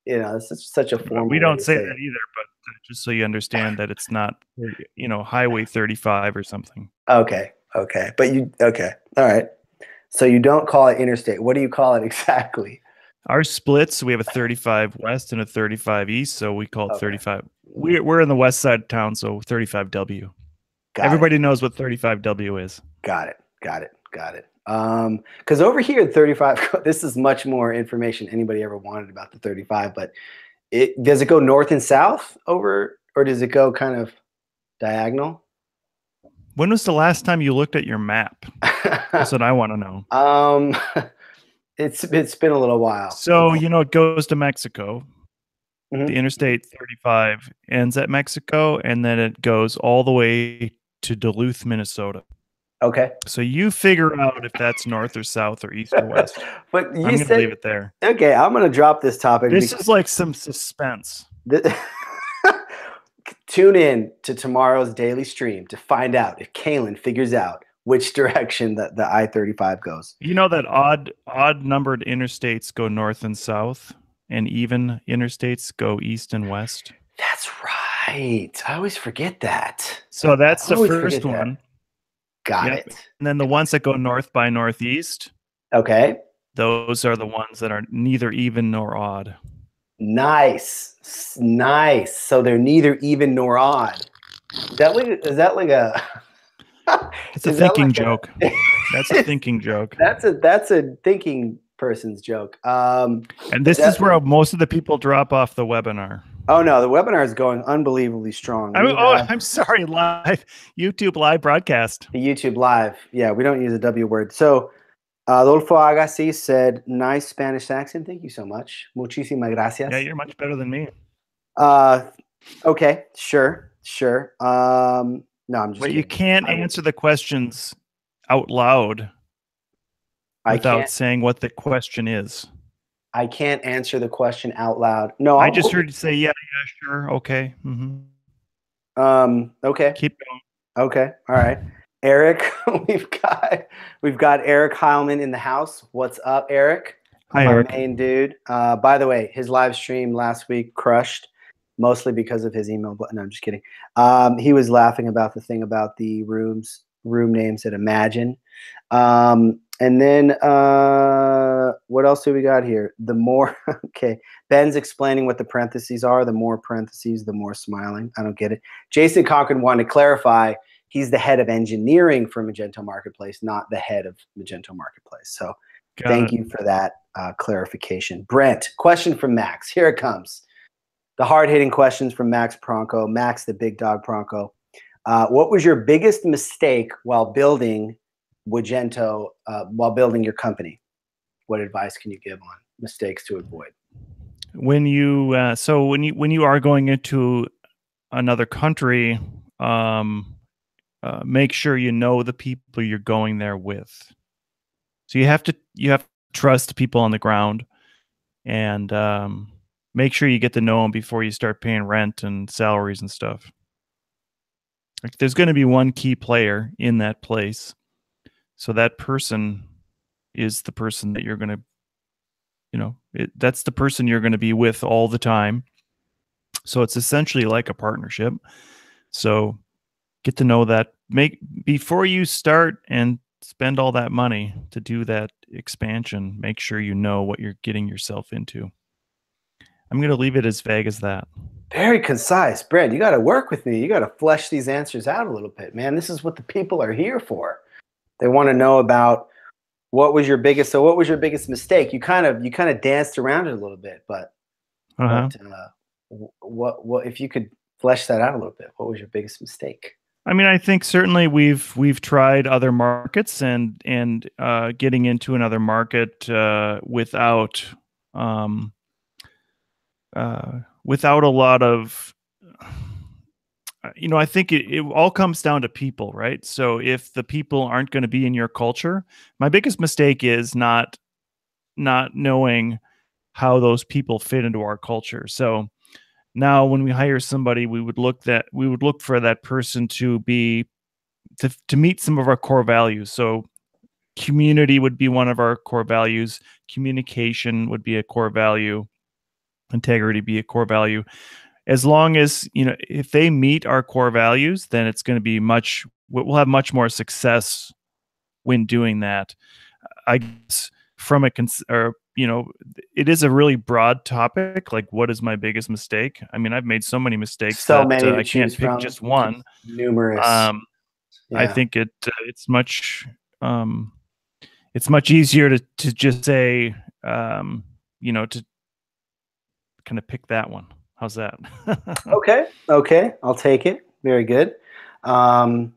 it's such a formal. We don't say that either, but just so you understand that it's not, Highway 35 or something. Okay. But all right. So you don't call it interstate. What do you call it exactly? Our splits, we have a 35 west and a 35 east, so we call it 35. We're in the west side of town, so 35W. Everybody knows what 35W is. Got it. Because over here at 35, this is much more information anybody ever wanted about the 35, but does it go north and south over, or does it go kind of diagonal? When was the last time you looked at your map? That's what I want to know. It's been a little while. So, it goes to Mexico. Mm-hmm. The Interstate 35 ends at Mexico, and then it goes all the way to Duluth, Minnesota. Okay. So you figure out if that's north or south or east or west. But I'm you going to said, leave it there. okay, I'm going to drop this topic This because is like some suspense. tune in to tomorrow's daily stream to find out if Kalen figures out which direction the I-35 goes. You know that odd numbered interstates go north and south, and even interstates go east and west. That's right. I always forget that. So that's I the always first forget that. one. Got Yep. it. And then the ones that go north by northeast, Okay. those are the ones that are neither even nor odd. Nice. Nice. So they're neither even nor odd. Is that like a It's a is that thinking like joke. That's a thinking joke. That's a thinking person's joke. And this is where most of the people drop off the webinar. Oh no, the webinar is going unbelievably strong. I'm sorry, live YouTube live broadcast. The YouTube live. Yeah, we don't use a W word. So Adolfo Agassi said, nice Spanish accent. Thank you so much. Muchísimas gracias. Yeah, you're much better than me. Okay, sure. No, I'm just But kidding. you can't answer the questions out loud without saying what the question is. I can't answer the question out loud. No, I just heard you say, yeah, sure, okay. Okay. Keep going. Okay, all right. Eric, we've got Eric Heilman in the house. What's up, Eric? Hi, my Eric. main dude. By the way, his live stream last week crushed, mostly because of his email. No, I'm just kidding. He was laughing about the thing about the room names at Imagine. And then what else do we got here? The more, okay, Ben's explaining what the parentheses are. The more parentheses, the more smiling. I don't get it. Jason Cochran wanted to clarify he's the head of engineering for Magento Marketplace, not the head of Magento Marketplace. So thank you for that clarification. Brent, question from Max. Here it comes. The hard-hitting questions from Max Pronko. Max, the big dog Pronko. What was your biggest mistake while building Wagento, while building your company? What advice can you give on mistakes to avoid? When you when you are going into another country, make sure you know the people you're going there with. So you have to trust people on the ground, and make sure you get to know them before you start paying rent and salaries and stuff. Like, there's going to be one key player in that place. So that person is the person that you're going to, that's the person you're going to be with all the time. So it's essentially like a partnership. So get to know that. Before you start and spend all that money to do that expansion, make sure you know what you're getting yourself into. I'm going to leave it as vague as that. Very concise. Brent, you got to work with me. You got to flesh these answers out a little bit, man. This is what the people are here for. They want to know about what was your biggest mistake? You kind of danced around it a little bit, but what if you could flesh that out a little bit? What was your biggest mistake? I mean, I think certainly we've tried other markets and getting into another market without a lot of, I think it all comes down to people, right? So if the people aren't going to be in your culture, my biggest mistake is not knowing how those people fit into our culture. So now when we hire somebody, we would look for that person to meet some of our core values. So community would be one of our core values. Communication would be a core value. Integrity be a core value. As long as, if they meet our core values, then it's going to be we'll have much more success when doing that. I guess it is a really broad topic. Like, what is my biggest mistake? I mean, I've made so many mistakes that I can't pick just one. Numerous. I think it's much easier to just say, to kind of pick that one. How's that? Okay. I'll take it. Very good. I mean,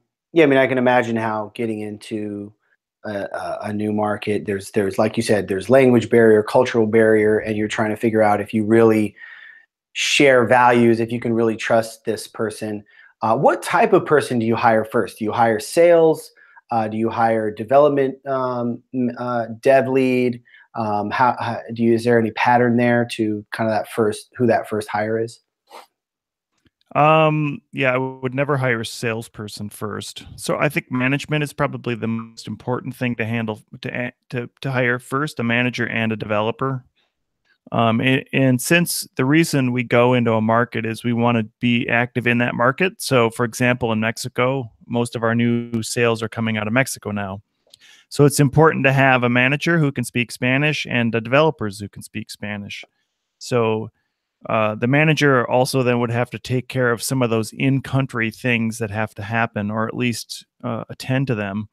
I can imagine how getting into a new market, there's like you said, there's language barrier, cultural barrier, and you're trying to figure out if you really share values, if you can really trust this person. What type of person do you hire first? Do you hire sales? Do you hire development dev lead? Is there any pattern there to kind of who that first hire is? Yeah, I would never hire a salesperson first. So I think management is probably the most important thing to handle to hire first, a manager and a developer. And since the reason we go into a market is we want to be active in that market. So, for example, in Mexico, most of our new sales are coming out of Mexico now. So it's important to have a manager who can speak Spanish and the developers who can speak Spanish. So the manager also then would have to take care of some of those in-country things that have to happen, or at least attend to them.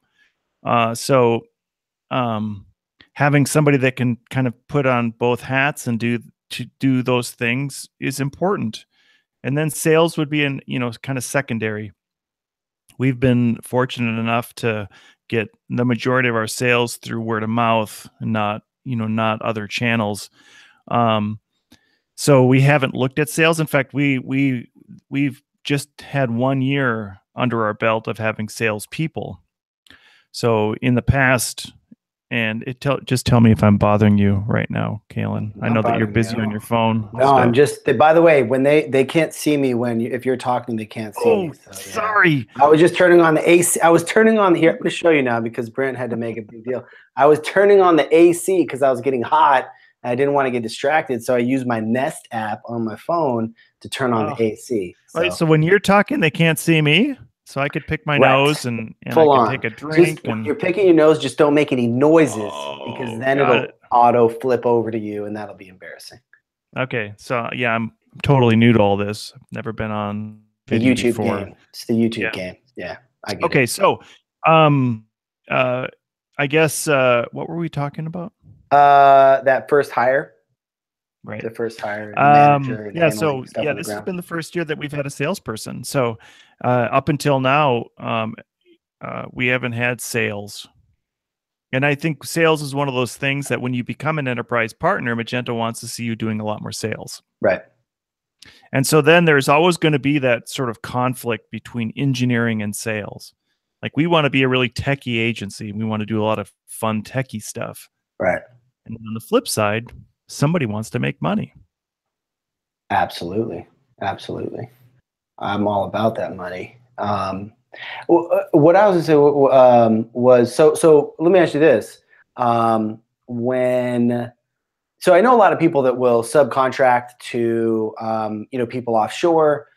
So having somebody that can kind of put on both hats and do those things is important. And then sales would be kind of secondary. We've been fortunate enough to get the majority of our sales through word of mouth, and not other channels. So we haven't looked at sales. In fact, we've just had 1 year under our belt of having salespeople. So in the past, and just tell me if I'm bothering you right now, Kalen. I know that you're busy on your phone. No, I'm just. By the way, when they can't see me if you're talking, they can't see me. So, yeah. Sorry. I was just turning on the AC. I was turning on here. I'm going to show you now because Brent had to make a big deal. I was turning on the AC because I was getting hot and I didn't want to get distracted. So I used my Nest app on my phone to turn on the AC. So. Right. So when you're talking, they can't see me. So I could pick my nose and I can take a drink. When you're picking your nose, just don't make any noises because then it'll auto flip over to you and that'll be embarrassing. Okay. So yeah, I'm totally new to all this. I've never been on the YouTube before. Game. It's the YouTube game. Yeah. I get it. Okay. So I guess what were we talking about? That first hire. Right. The first hire. Manager this has been the first year that we've had a salesperson. So up until now, we haven't had sales. And I think sales is one of those things that when you become an enterprise partner, Wagento wants to see you doing a lot more sales. Right. And so then there's always going to be that sort of conflict between engineering and sales. Like we want to be a really techie agency. We want to do a lot of fun techie stuff. Right. And on the flip side, somebody wants to make money. Absolutely. Absolutely. I'm all about that money. What I was going to say was, so let me ask you this. So I know a lot of people that will subcontract to, people offshore,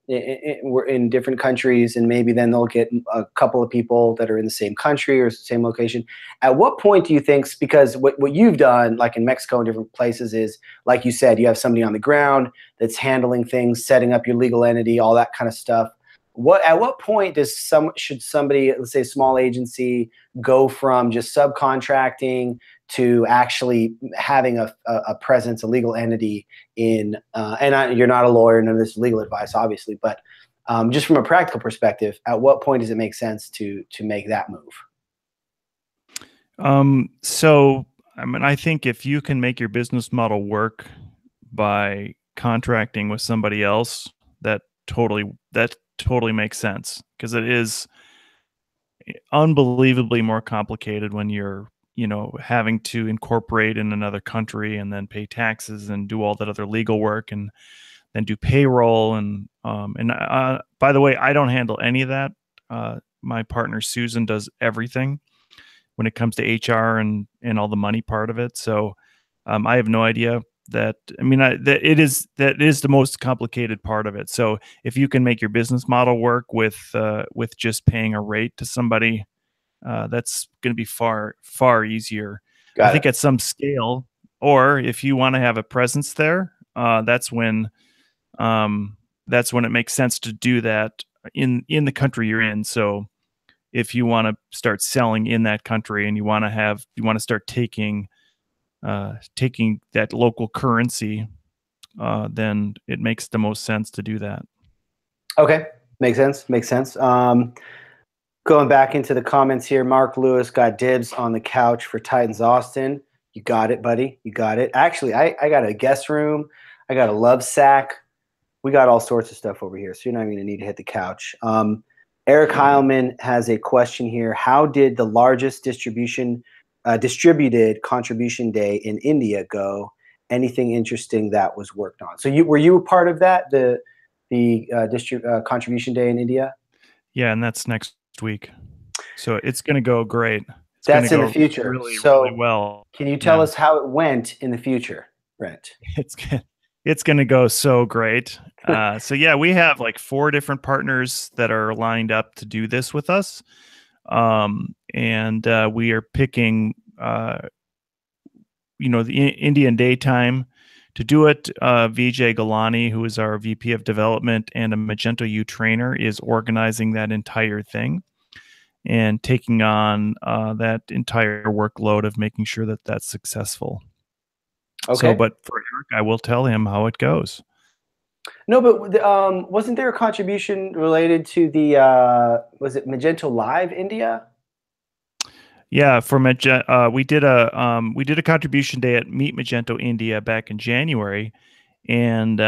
in different countries, and maybe then they'll get a couple of people that are in the same country or same location. At what point do you think, because what you've done, like in Mexico and different places, is, like you said, you have somebody on the ground that's handling things, setting up your legal entity, all that kind of stuff. At what point should somebody, let's say a small agency, go from just subcontracting to actually having a presence, a legal entity in, you're not a lawyer, none of this is legal advice, obviously, but just from a practical perspective, at what point does it make sense to make that move? So, I mean, I think if you can make your business model work by contracting with somebody else, that totally makes sense, because it is unbelievably more complicated when you're having to incorporate in another country and then pay taxes and do all that other legal work and then do payroll and by the way, I don't handle any of that. My partner Susan does everything when it comes to HR and all the money part of it. So I have no idea. That is the most complicated part of it. So if you can make your business model work with just paying a rate to somebody, that's going to be far easier. I think at some scale, or if you want to have a presence there, that's when it makes sense to do that in the country you're in. So if you want to start selling in that country and you want to start taking that local currency, then it makes the most sense to do that. Okay. Makes sense. Going back into the comments here, Mark Lewis got dibs on the couch for Titans Austin. You got it, buddy. You got it. Actually, I got a guest room. I got a love sack. We got all sorts of stuff over here, so you're not even going to need to hit the couch. Eric Heilman has a question here. How did the largest distributed contribution day in India go? Anything interesting that was worked on? So were you a part of that, the contribution day in India? Yeah, and that's next week. So it's going to go great. It's That's going in to the go future. really, So really well. can you tell us how it went in the future, Brent? It's going to go so great. So yeah, we have like 4 different partners that are lined up to do this with us. And we are picking, the Indian daytime to do it. Vijay Galani, who is our VP of development and a Magento U trainer, is organizing that entire thing and taking on that entire workload of making sure that that's successful. Okay. So, but for Eric, I will tell him how it goes. No, but wasn't there a contribution related to the was it Magento Live India? Yeah, for we did a contribution day at Meet Magento India back in January, and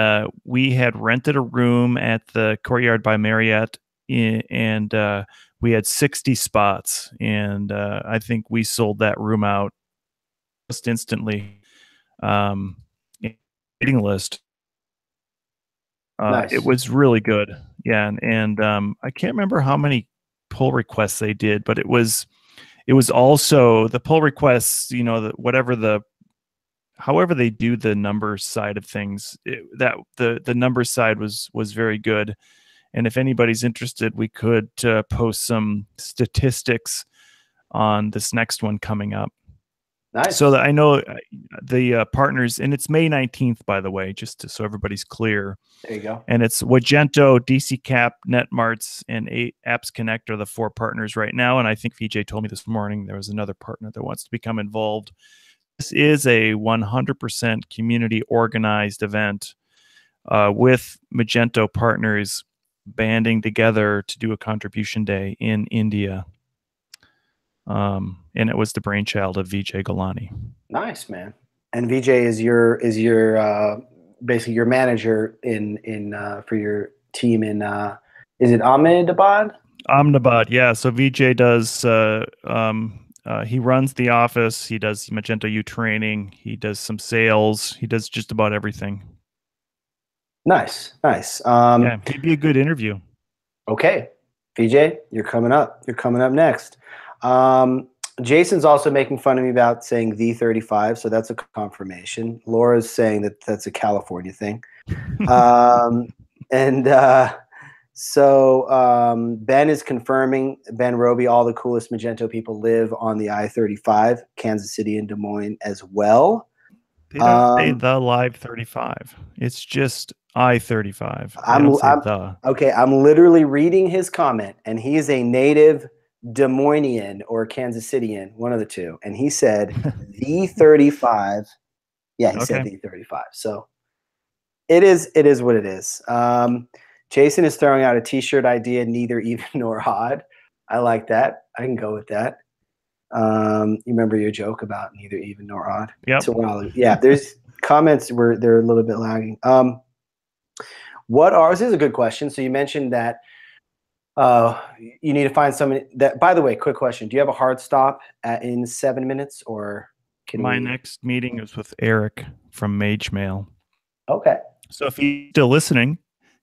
we had rented a room at the Courtyard by Marriott, and we had 60 spots, and I think we sold that room out just instantly. Waiting list. Nice. It was really good. Yeah, and I can't remember how many pull requests they did, but it was also the pull requests, however they do the numbers side of things, the numbers side was very good. And if anybody's interested, we could post some statistics on this next one coming up. Nice. So that I know the partners, and it's May 19th, by the way, so everybody's clear. There you go. And it's Wagento, DC Cap, NetMarts, and Apps Connect are the 4 partners right now. And I think VJ told me this morning there was another partner that wants to become involved. This is a 100% community organized event with Magento partners banding together to do a contribution day in India. And it was the brainchild of Vijay Galani. Nice, man. And Vijay is your basically your manager in for your team in is it Ahmedabad? Ahmedabad, yeah. So Vijay does he runs the office, he does Magento U training, he does some sales, he does just about everything. Nice. Yeah, he'd be a good interview. Okay, Vijay, you're coming up. You're coming up next. Jason's also making fun of me about saying the 35, so that's a confirmation. Laura's saying that that's a California thing. So Ben is confirming, Ben Roby, all the coolest Magento people live on the I-35, Kansas City and Des Moines as well. They don't say the Live 35. It's just I-35. Okay, I'm literally reading his comment, and he is a native Des Moinesian or Kansas Cityan, one of the two. And he said the 35. Yeah, he said the 35. So it is what it is. Jason is throwing out a t-shirt idea, neither even nor odd. I like that. I can go with that. You remember your joke about neither even nor odd? Yep. Yeah, there's comments where they're a little bit lagging. This is a good question. So you mentioned that you need to find someone that, by the way, quick question. Do you have a hard stop in 7 minutes, or can my next meeting is with Eric from Mage Mail. Okay. So if he's still listening,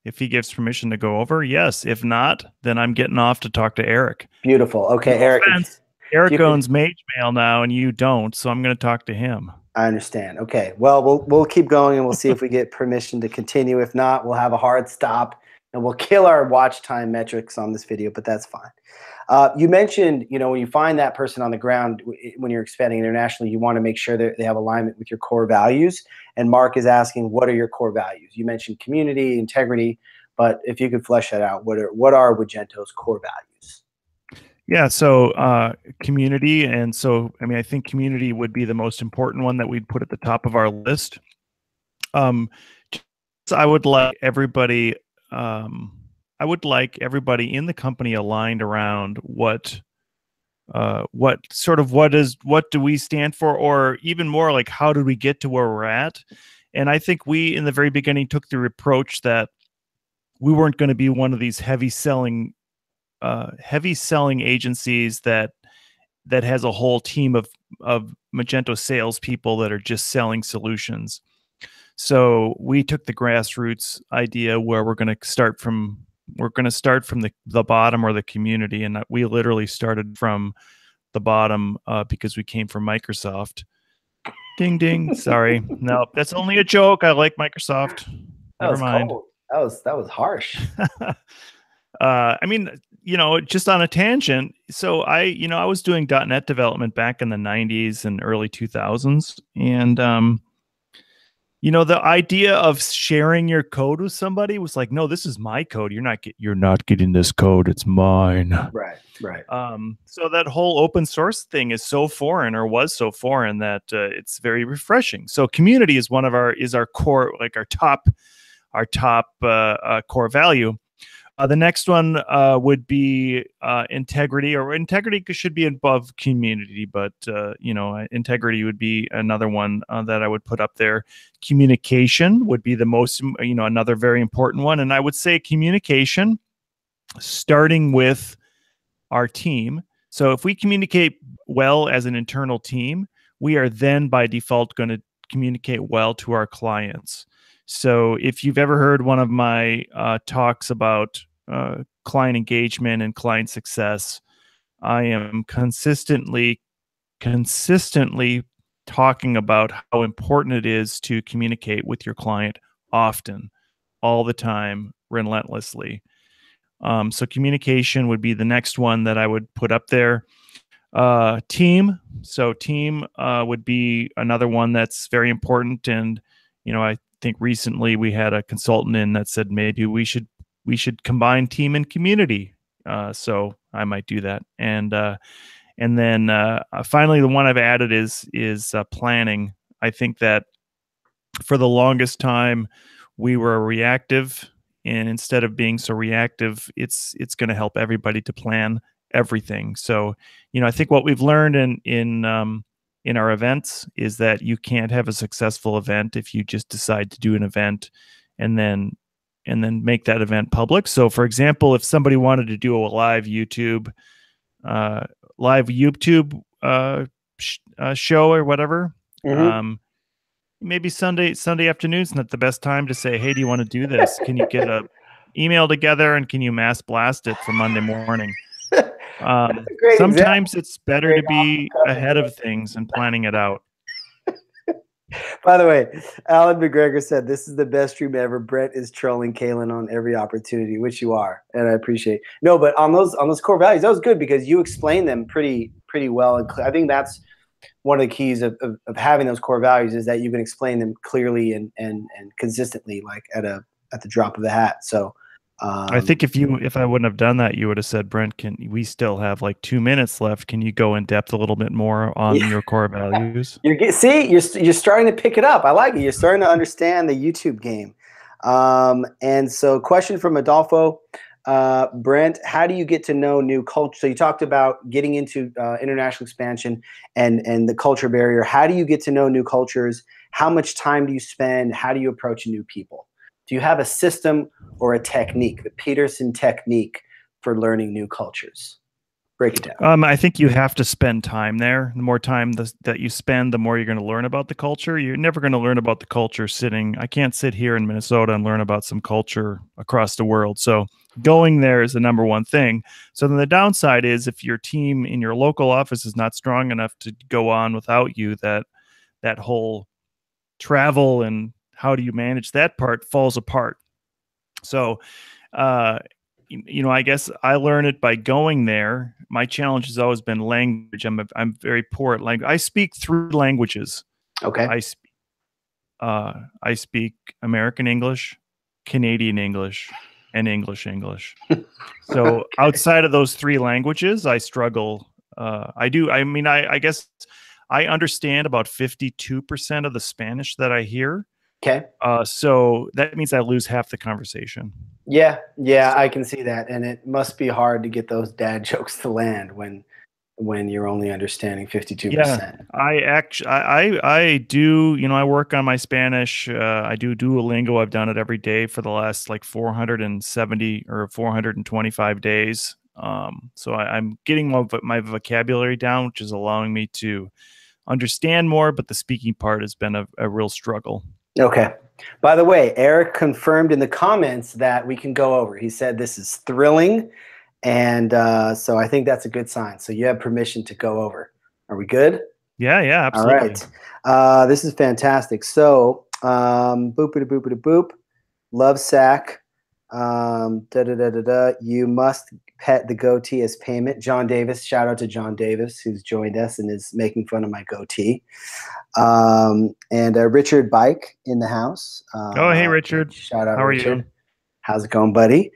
if he gives permission to go over, yes. If not, then I'm getting off to talk to Eric. Beautiful. Okay, no offense. Eric owns Mage Mail now, and you don't, so I'm going to talk to him. I understand. Okay. Well, we'll keep going, and we'll see if we get permission to continue. If not, we'll have a hard stop, and we'll kill our watch time metrics on this video, but that's fine. You mentioned, when you find that person on the ground, when you're expanding internationally, you want to make sure that they have alignment with your core values. And Mark is asking, what are your core values? You mentioned community, integrity, but if you could flesh that out, what are Wagento's core values? Yeah, so community, and so I think community would be the most important one that we'd put at the top of our list. I would like everybody. I would like everybody in the company aligned around what do we stand for, or even more like how did we get to where we're at. And I think we in the very beginning took the approach that we weren't going to be one of these heavy selling heavy selling agencies that has a whole team of Magento salespeople that are just selling solutions. So we took the grassroots idea where we're going to start from the bottom, or the community, and we literally started from the bottom because we came from Microsoft. Ding ding. Sorry, no, that's only a joke. I like Microsoft. That Never was mind. cold. That was harsh. I mean, just on a tangent. So I was doing .NET development back in the 90s and early 2000s. And, the idea of sharing your code with somebody was like, no, this is my code. You're not getting this code. It's mine. Right. So that whole open source thing is so foreign, or was so foreign, that it's very refreshing. So community is our core, like our top core value. The next one would be integrity, or integrity should be above community, but integrity would be another one that I would put up there. Communication would be the most, another very important one. And I would say communication, starting with our team. So if we communicate well as an internal team, we are then by default going to communicate well to our clients. So if you've ever heard one of my talks about client engagement and client success, I am consistently talking about how important it is to communicate with your client often, all the time, relentlessly. So communication would be the next one that I would put up there. Team. So team would be another one that's very important. And, I think recently we had a consultant in that said maybe we should combine team and community. So I might do that. And then finally, the one I've added is planning. I think that for the longest time we were reactive, and instead of being so reactive, it's going to help everybody to plan everything. So, I think what we've learned in our events is that you can't have a successful event if you just decide to do an event and then make that event public. So, for example, if somebody wanted to do a live YouTube show or whatever, maybe Sunday afternoon's not the best time to say, hey, do you want to do this? Can you get a email together and can you mass blast it for Monday morning? Sometimes it's better to be ahead of things and planning it out. By the way, Alan McGregor said, this is the best stream ever. Brent is trolling Kalen on every opportunity, which you are, and I appreciate. No, but on those core values, that was good because you explained them pretty well. And I think that's one of the keys of having those core values, is that you can explain them clearly and consistently, like at the drop of the hat. So I think if I wouldn't have done that, you would have said, Brent, we still have like 2 minutes left. Can you go in depth a little bit more on your core values? You're starting to pick it up. I like it. You're starting to understand the YouTube game. And so question from Adolfo. Brent, how do you get to know new culture? So you talked about getting into international expansion and the culture barrier. How do you get to know new cultures? How much time do you spend? How do you approach new people? Do you have a system or a technique, the Peterson technique for learning new cultures? Break it down. I think you have to spend time there. The more time that you spend, the more you're going to learn about the culture. You're never going to learn about the culture sitting. I can't sit here in Minnesota and learn about some culture across the world. So going there is the number one thing. So then the downside is if your team in your local office is not strong enough to go on without you, that whole travel and how do you manage that part falls apart. So, I guess I learn it by going there. My challenge has always been language. I'm very poor at language. I speak 3 languages. Okay. I speak American English, Canadian English, and English. So outside of those 3 languages, I struggle. I guess I understand about 52% of the Spanish that I hear. Okay. So that means I lose half the conversation. Yeah, I can see that, and it must be hard to get those dad jokes to land when you're only understanding 52%. Yeah, I do. I work on my Spanish. I do Duolingo. I've done it every day for the last like 470 or 425 days. So I'm getting my vocabulary down, which is allowing me to understand more, but the speaking part has been a real struggle. Okay. By the way, Eric confirmed in the comments that we can go over. He said this is thrilling, and so I think that's a good sign. So you have permission to go over. Are we good? Yeah, absolutely. All right. This is fantastic. So boopity boopity boop. Love sack. You must pet the goatee as payment. John Davis, shout out to John Davis, who's joined us and is making fun of my goatee. And Richard Bike in the house. Oh, hey, Richard. Shout out, How Richard. are you? How's it going, buddy?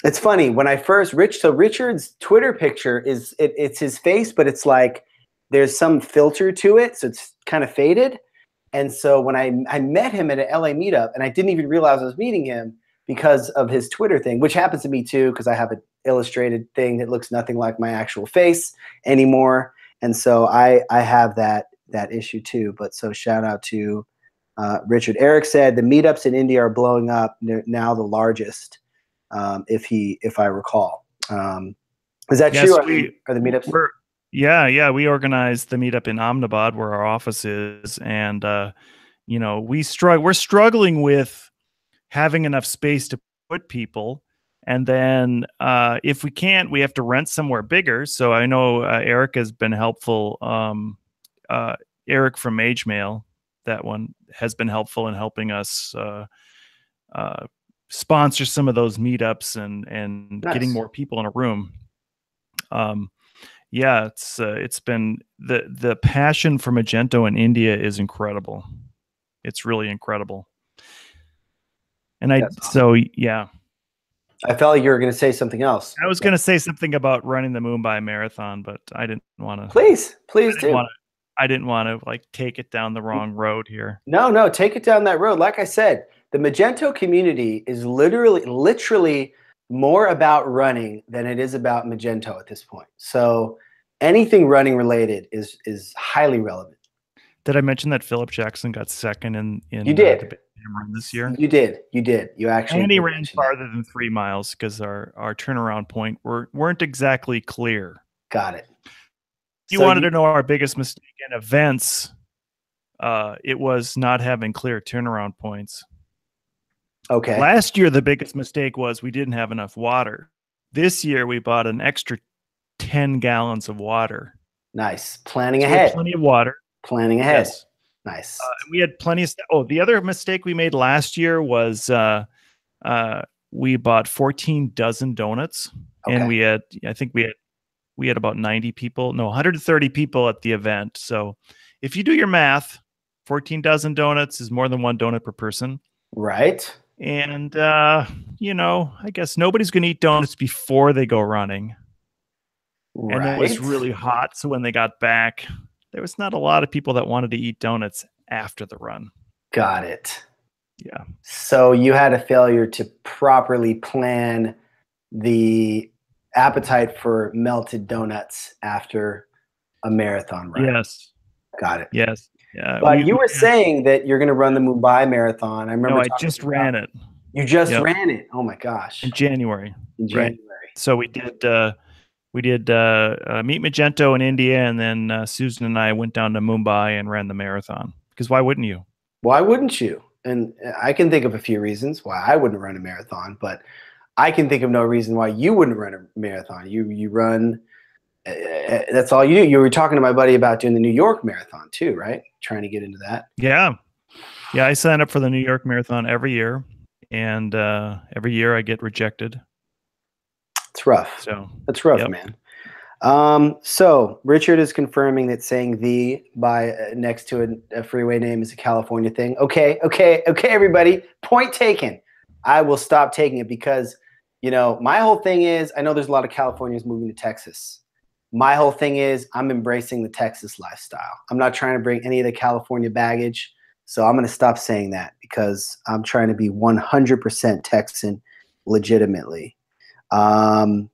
It's funny when I first Richard's Twitter picture is it's his face, but it's like there's some filter to it, so it's kind of faded. And so when I met him at an LA meetup, and I didn't even realize I was meeting him because of his Twitter thing, which happens to me too, because I have an illustrated thing that looks nothing like my actual face anymore. And so I have that issue too. But so shout out to Richard. Eric said the meetups in India are blowing up. They're now the largest, if I recall. Is that true? Are the meetups? Yeah. We organized the meetup in Ahmedabad, where our office is, and we're struggling with having enough space to put people, and then if we can't, we have to rent somewhere bigger. So I know Eric has been helpful. Eric from Age Mail, that one has been helpful in helping us sponsor some of those meetups and Nice. getting more people in a room. It's been the passion for Wagento in India is incredible. It's really incredible. And I felt like you were going to say something else. I was going to say something about running the Mumbai Marathon, but I didn't want to. Please do. I didn't want to like take it down the wrong road here. No, take it down that road. Like I said, the Wagento community is literally more about running than it is about Wagento at this point. So anything running related is highly relevant. Did I mention that Philip Jackson got second in you did the run this year? You did. You actually. And he ran farther than 3 miles because our turnaround point weren't exactly clear. Got it. If you wanted to know our biggest mistake in events, it was not having clear turnaround points. Okay. Last year, the biggest mistake was we didn't have enough water. This year, we bought an extra 10 gallons of water. Nice. Planning ahead. Plenty of water. Planning ahead. Yes. Nice. We had plenty of the other mistake we made last year was we bought 14 dozen donuts. Okay. And we had about 90 people, 130 people at the event. So if you do your math, 14 dozen donuts is more than 1 donut per person. Right. And, I guess nobody's going to eat donuts before they go running. Right. And it was really hot. So when they got back, there was not a lot of people that wanted to eat donuts after the run. Got it. Yeah. So you had a failure to properly plan the appetite for melted donuts after a marathon run. Yes. Got it. Yes. Yeah. But you were saying that you're going to run the Mumbai Marathon. I remember. No, I just ran it. You just ran it. Oh my gosh. In January. Right. So we did Meet Wagento in India, and then Susan and I went down to Mumbai and ran the marathon. Because why wouldn't you? Why wouldn't you? And I can think of a few reasons why I wouldn't run a marathon, but I can think of no reason why you wouldn't run a marathon. You run. That's all you do. You were talking to my buddy about doing the New York Marathon too, right? Trying to get into that. Yeah. I sign up for the New York Marathon every year, and every year I get rejected. It's rough. So that's rough, man. So Richard is confirming that saying "the" by next to a freeway name is a California thing. Okay, everybody. Point taken. I will stop taking it because, my whole thing is I know there's a lot of Californians moving to Texas. My whole thing is I'm embracing the Texas lifestyle. I'm not trying to bring any of the California baggage. So I'm going to stop saying that because I'm trying to be 100% Texan legitimately. And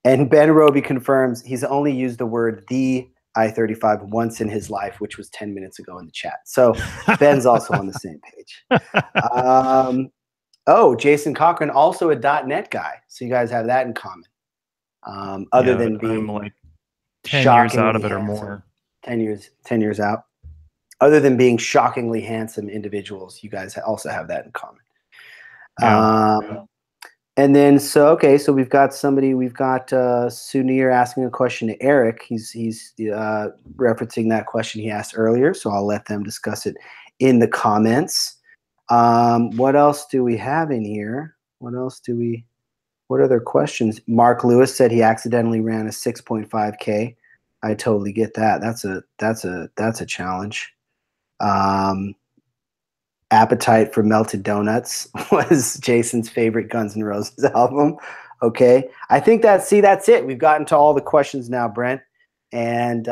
Ben Roby confirms he's only used the word "the I-35" once in his life, which was 10 minutes ago in the chat. So Ben's also on the same page. Jason Cochran, also a .NET guy. So you guys have that in common. other Yeah, than but I'm being like 10 years out shockingly of it or handsome. more. 10 years out. Other than being shockingly handsome individuals, you guys also have that in common. Yeah. And then, so we've got Sunir asking a question to Eric. He's referencing that question he asked earlier, so I'll let them discuss it in the comments. What else do we have in here? What other questions? Mark Lewis said he accidentally ran a 6.5K. I totally get that. That's a challenge. Appetite for Melted Donuts was Jason's favorite Guns N' Roses album. Okay. I think that's it. We've gotten to all the questions now, Brent. And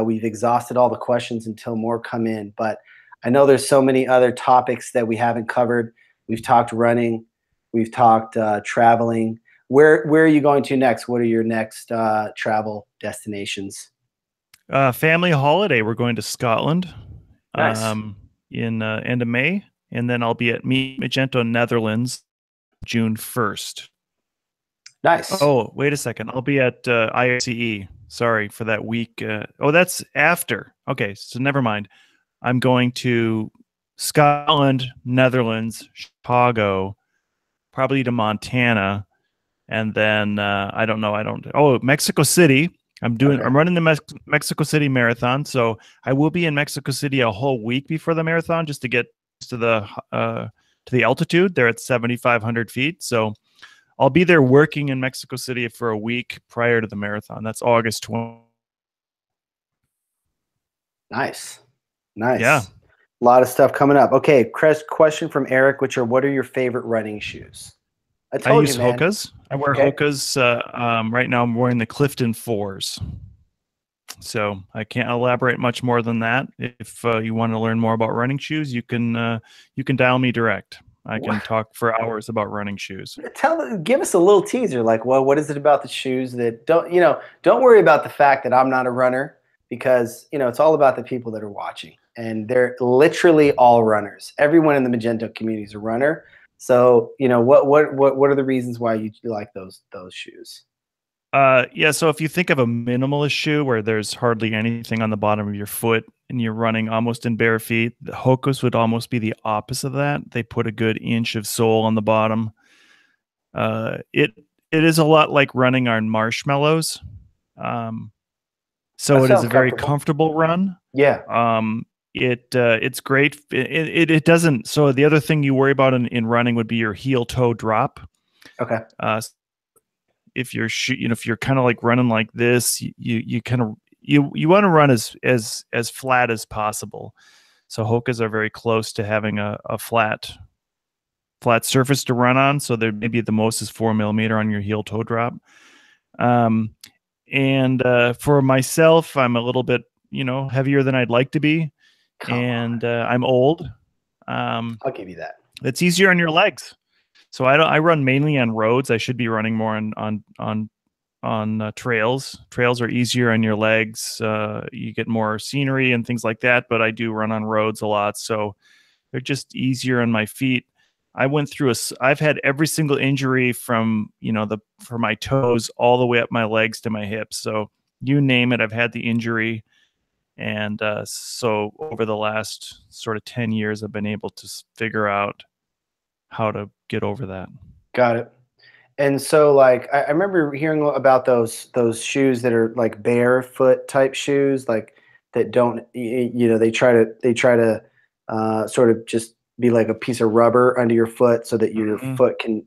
we've exhausted all the questions until more come in. But I know there's so many other topics that we haven't covered. We've talked running. We've talked traveling. Where are you going to next? What are your next travel destinations? Family holiday. We're going to Scotland. Nice. In end of May, and then I'll be at Wagento, Netherlands, June 1st. Nice. Oh, wait a second. I'll be at ICE. Sorry for that week. That's after. Okay, so never mind. I'm going to Scotland, Netherlands, Chicago, probably to Montana, and then I don't know. Mexico City. I'm running the Mexico City Marathon, so I will be in Mexico City a whole week before the marathon just to get to the altitude. They're at 7,500 feet, so I'll be there working in Mexico City for a week prior to the marathon. That's August 20th. Nice. Yeah. A lot of stuff coming up. Okay, question from Eric, what are your favorite running shoes? I use Hoka's. I wear Hoka's. Right now I'm wearing the Clifton 4s. So I can't elaborate much more than that. If you want to learn more about running shoes, you can dial me direct. I can talk for hours about running shoes. Give us a little teaser. Like, well, what is it about the shoes that don't worry about the fact that I'm not a runner, because it's all about the people that are watching, and they're literally all runners. Everyone in the Magento community is a runner. So, what are the reasons why you like those shoes? So if you think of a minimalist shoe where there's hardly anything on the bottom of your foot and you're running almost in bare feet, the Hoka's would almost be the opposite of that. They put a good inch of sole on the bottom. It is a lot like running on marshmallows. So it is a very comfortable run. Yeah. It's great. It doesn't. So the other thing you worry about in running would be your heel toe drop. Okay. If you're if you're kind of like running like this, you want to run as flat as possible. So Hoka's are very close to having a flat surface to run on. So there maybe the most is 4 millimeter on your heel toe drop. And for myself, I'm a little bit heavier than I'd like to be. I'm old. I'll give you that. It's easier on your legs. So I run mainly on roads. I should be running more on trails. Trails are easier on your legs. You get more scenery and things like that. But I do run on roads a lot, so they're just easier on my feet. I've had every single injury from for my toes all the way up my legs to my hips. So you name it, I've had the injury. And so over the last sort of 10 years, I've been able to figure out how to get over that. Got it. And so, like, I remember hearing about those shoes that are like barefoot type shoes, like that don't, they try to sort of just be like a piece of rubber under your foot so that your foot can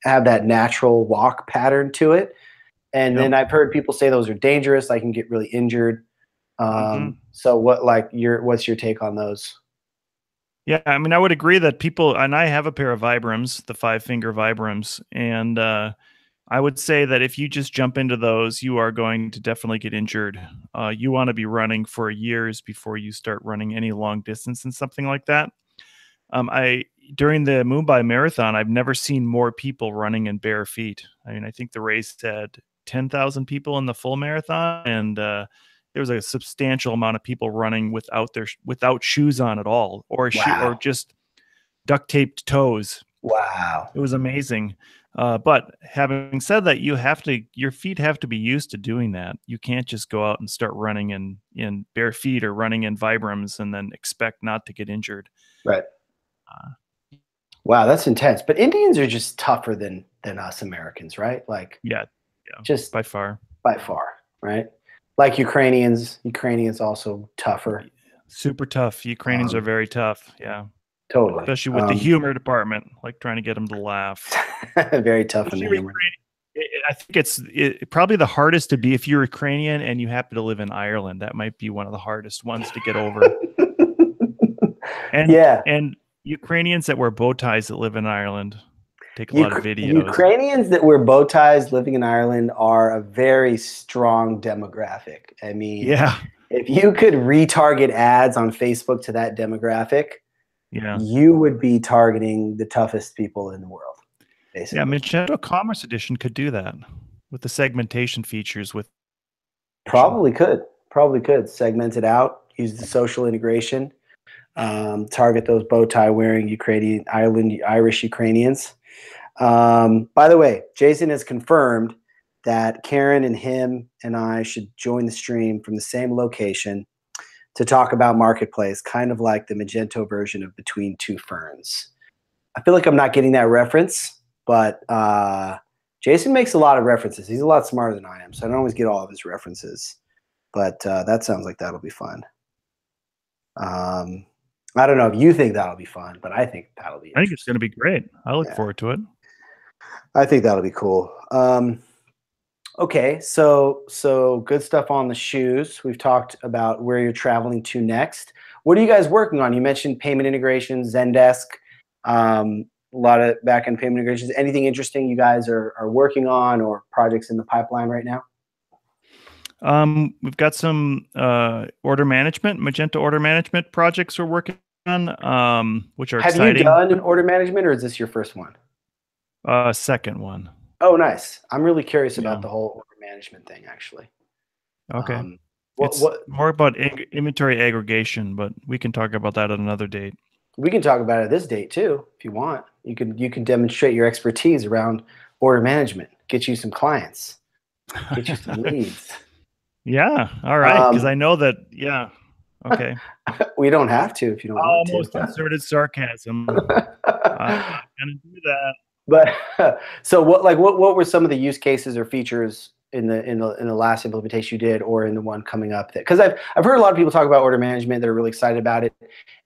have that natural walk pattern to it. And then I've heard people say those are dangerous. I can get really injured. So what's your take on those? Yeah, I mean, I would agree that people, and I have a pair of Vibrams, the 5-finger Vibrams, and I would say that if you just jump into those, you are going to definitely get injured. You want to be running for years before you start running any long distance and something like that. During the Mumbai Marathon, I've never seen more people running in bare feet. I mean, I think the race had 10,000 people in the full marathon, and there was a substantial amount of people running without shoes on at all, or just duct taped toes. Wow. It was amazing. But having said that, your feet have to be used to doing that. You can't just go out and start running in bare feet or running in Vibrams and then expect not to get injured. Right. Wow, that's intense. But Indians are just tougher than us Americans, right? Like, yeah, just by far, right? Like Ukrainians also tougher. Super tough. Ukrainians are very tough. Yeah, totally. Especially with the humor department, like trying to get them to laugh. Very tough in the humor. I think it's probably the hardest to be if you're Ukrainian and you happen to live in Ireland. That might be one of the hardest ones to get over. And Ukrainians that wear bow ties that live in Ireland take a lot of videos. Ukrainians that wear bow ties living in Ireland are a very strong demographic. I mean, if you could retarget ads on Facebook to that demographic, you would be targeting the toughest people in the world. Basically. Yeah, Magento Commerce Edition could do that with the segmentation features. Probably could segment it out, use the social integration, target those bow tie wearing Irish Ukrainians. By the way, Jason has confirmed that Karen and him and I should join the stream from the same location to talk about Marketplace, kind of like the Magento version of Between Two Ferns. I feel like I'm not getting that reference, but Jason makes a lot of references. He's a lot smarter than I am, so I don't always get all of his references. But that sounds like that'll be fun. I don't know if you think that'll be fun, but I think that'll be. I think it's going to be great. I look forward to it. I think that'll be cool. Okay, so good stuff on the shoes. We've talked about where you're traveling to next. What are you guys working on? You mentioned payment integrations, Zendesk, a lot of backend payment integrations. Anything interesting you guys are working on or projects in the pipeline right now? We've got some order management, Magento order management projects we're working on, which are exciting. Have you done an order management, or is this your first one? Second one. Oh, nice. I'm really curious about the whole order management thing, actually. Okay. It's more about inventory aggregation, but we can talk about that at another date. We can talk about it at this date too, if you want. You can demonstrate your expertise around order management, get you some clients, get you some leads. Yeah. All right. Because I know that. Yeah. Okay. We don't have to if you don't want to. Almost inserted sarcasm. I'm gonna do that. But so what were some of the use cases or features in the last implementation you did, or in the one coming up? Because I've heard a lot of people talk about order management that are really excited about it,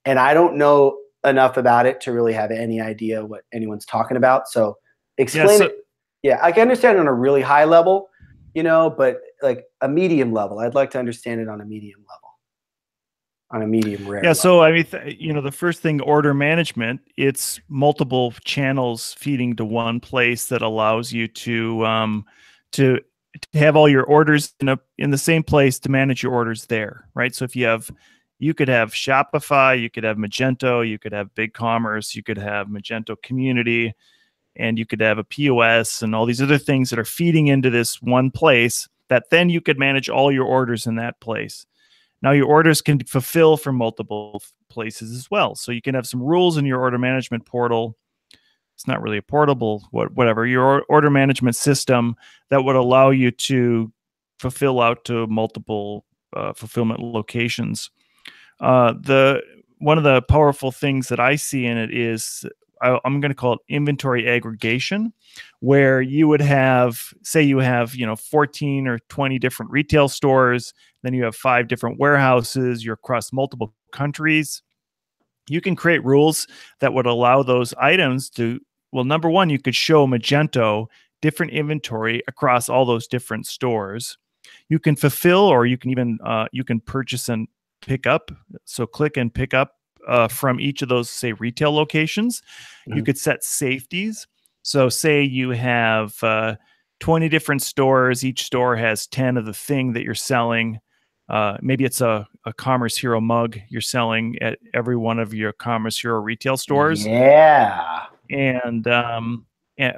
and I don't know enough about it to really have any idea what anyone's talking about. So explain it. Yeah, I can understand it on a really high level, but like a medium level, I'd like to understand it on a medium level. On a medium rare. Yeah, so I mean, the first thing, order management, it's multiple channels feeding to one place that allows you to have all your orders in the same place to manage your orders there, right? So if you could have Shopify, you could have Magento, you could have BigCommerce, you could have Magento Community, and you could have a POS and all these other things that are feeding into this one place that then you could manage all your orders in that place. Now, your orders can fulfill from multiple places as well. So you can have some rules in your order management portal. It's not really a portable, whatever, your order management system that would allow you to fulfill out to multiple fulfillment locations. One of the powerful things that I see in it is, I'm going to call it inventory aggregation, where you would have, say you have, 14 or 20 different retail stores, then you have 5 different warehouses, you're across multiple countries. You can create rules that would allow those items to, well, number one, you could show Magento different inventory across all those different stores. You can fulfill, or you can even, you can purchase and pick up. So click and pick up from each of those, say, retail locations. Mm-hmm. You could set safeties. So say you have 20 different stores. Each store has 10 of the thing that you're selling. Maybe it's a Commerce Hero mug you're selling at every one of your Commerce Hero retail stores. Yeah. And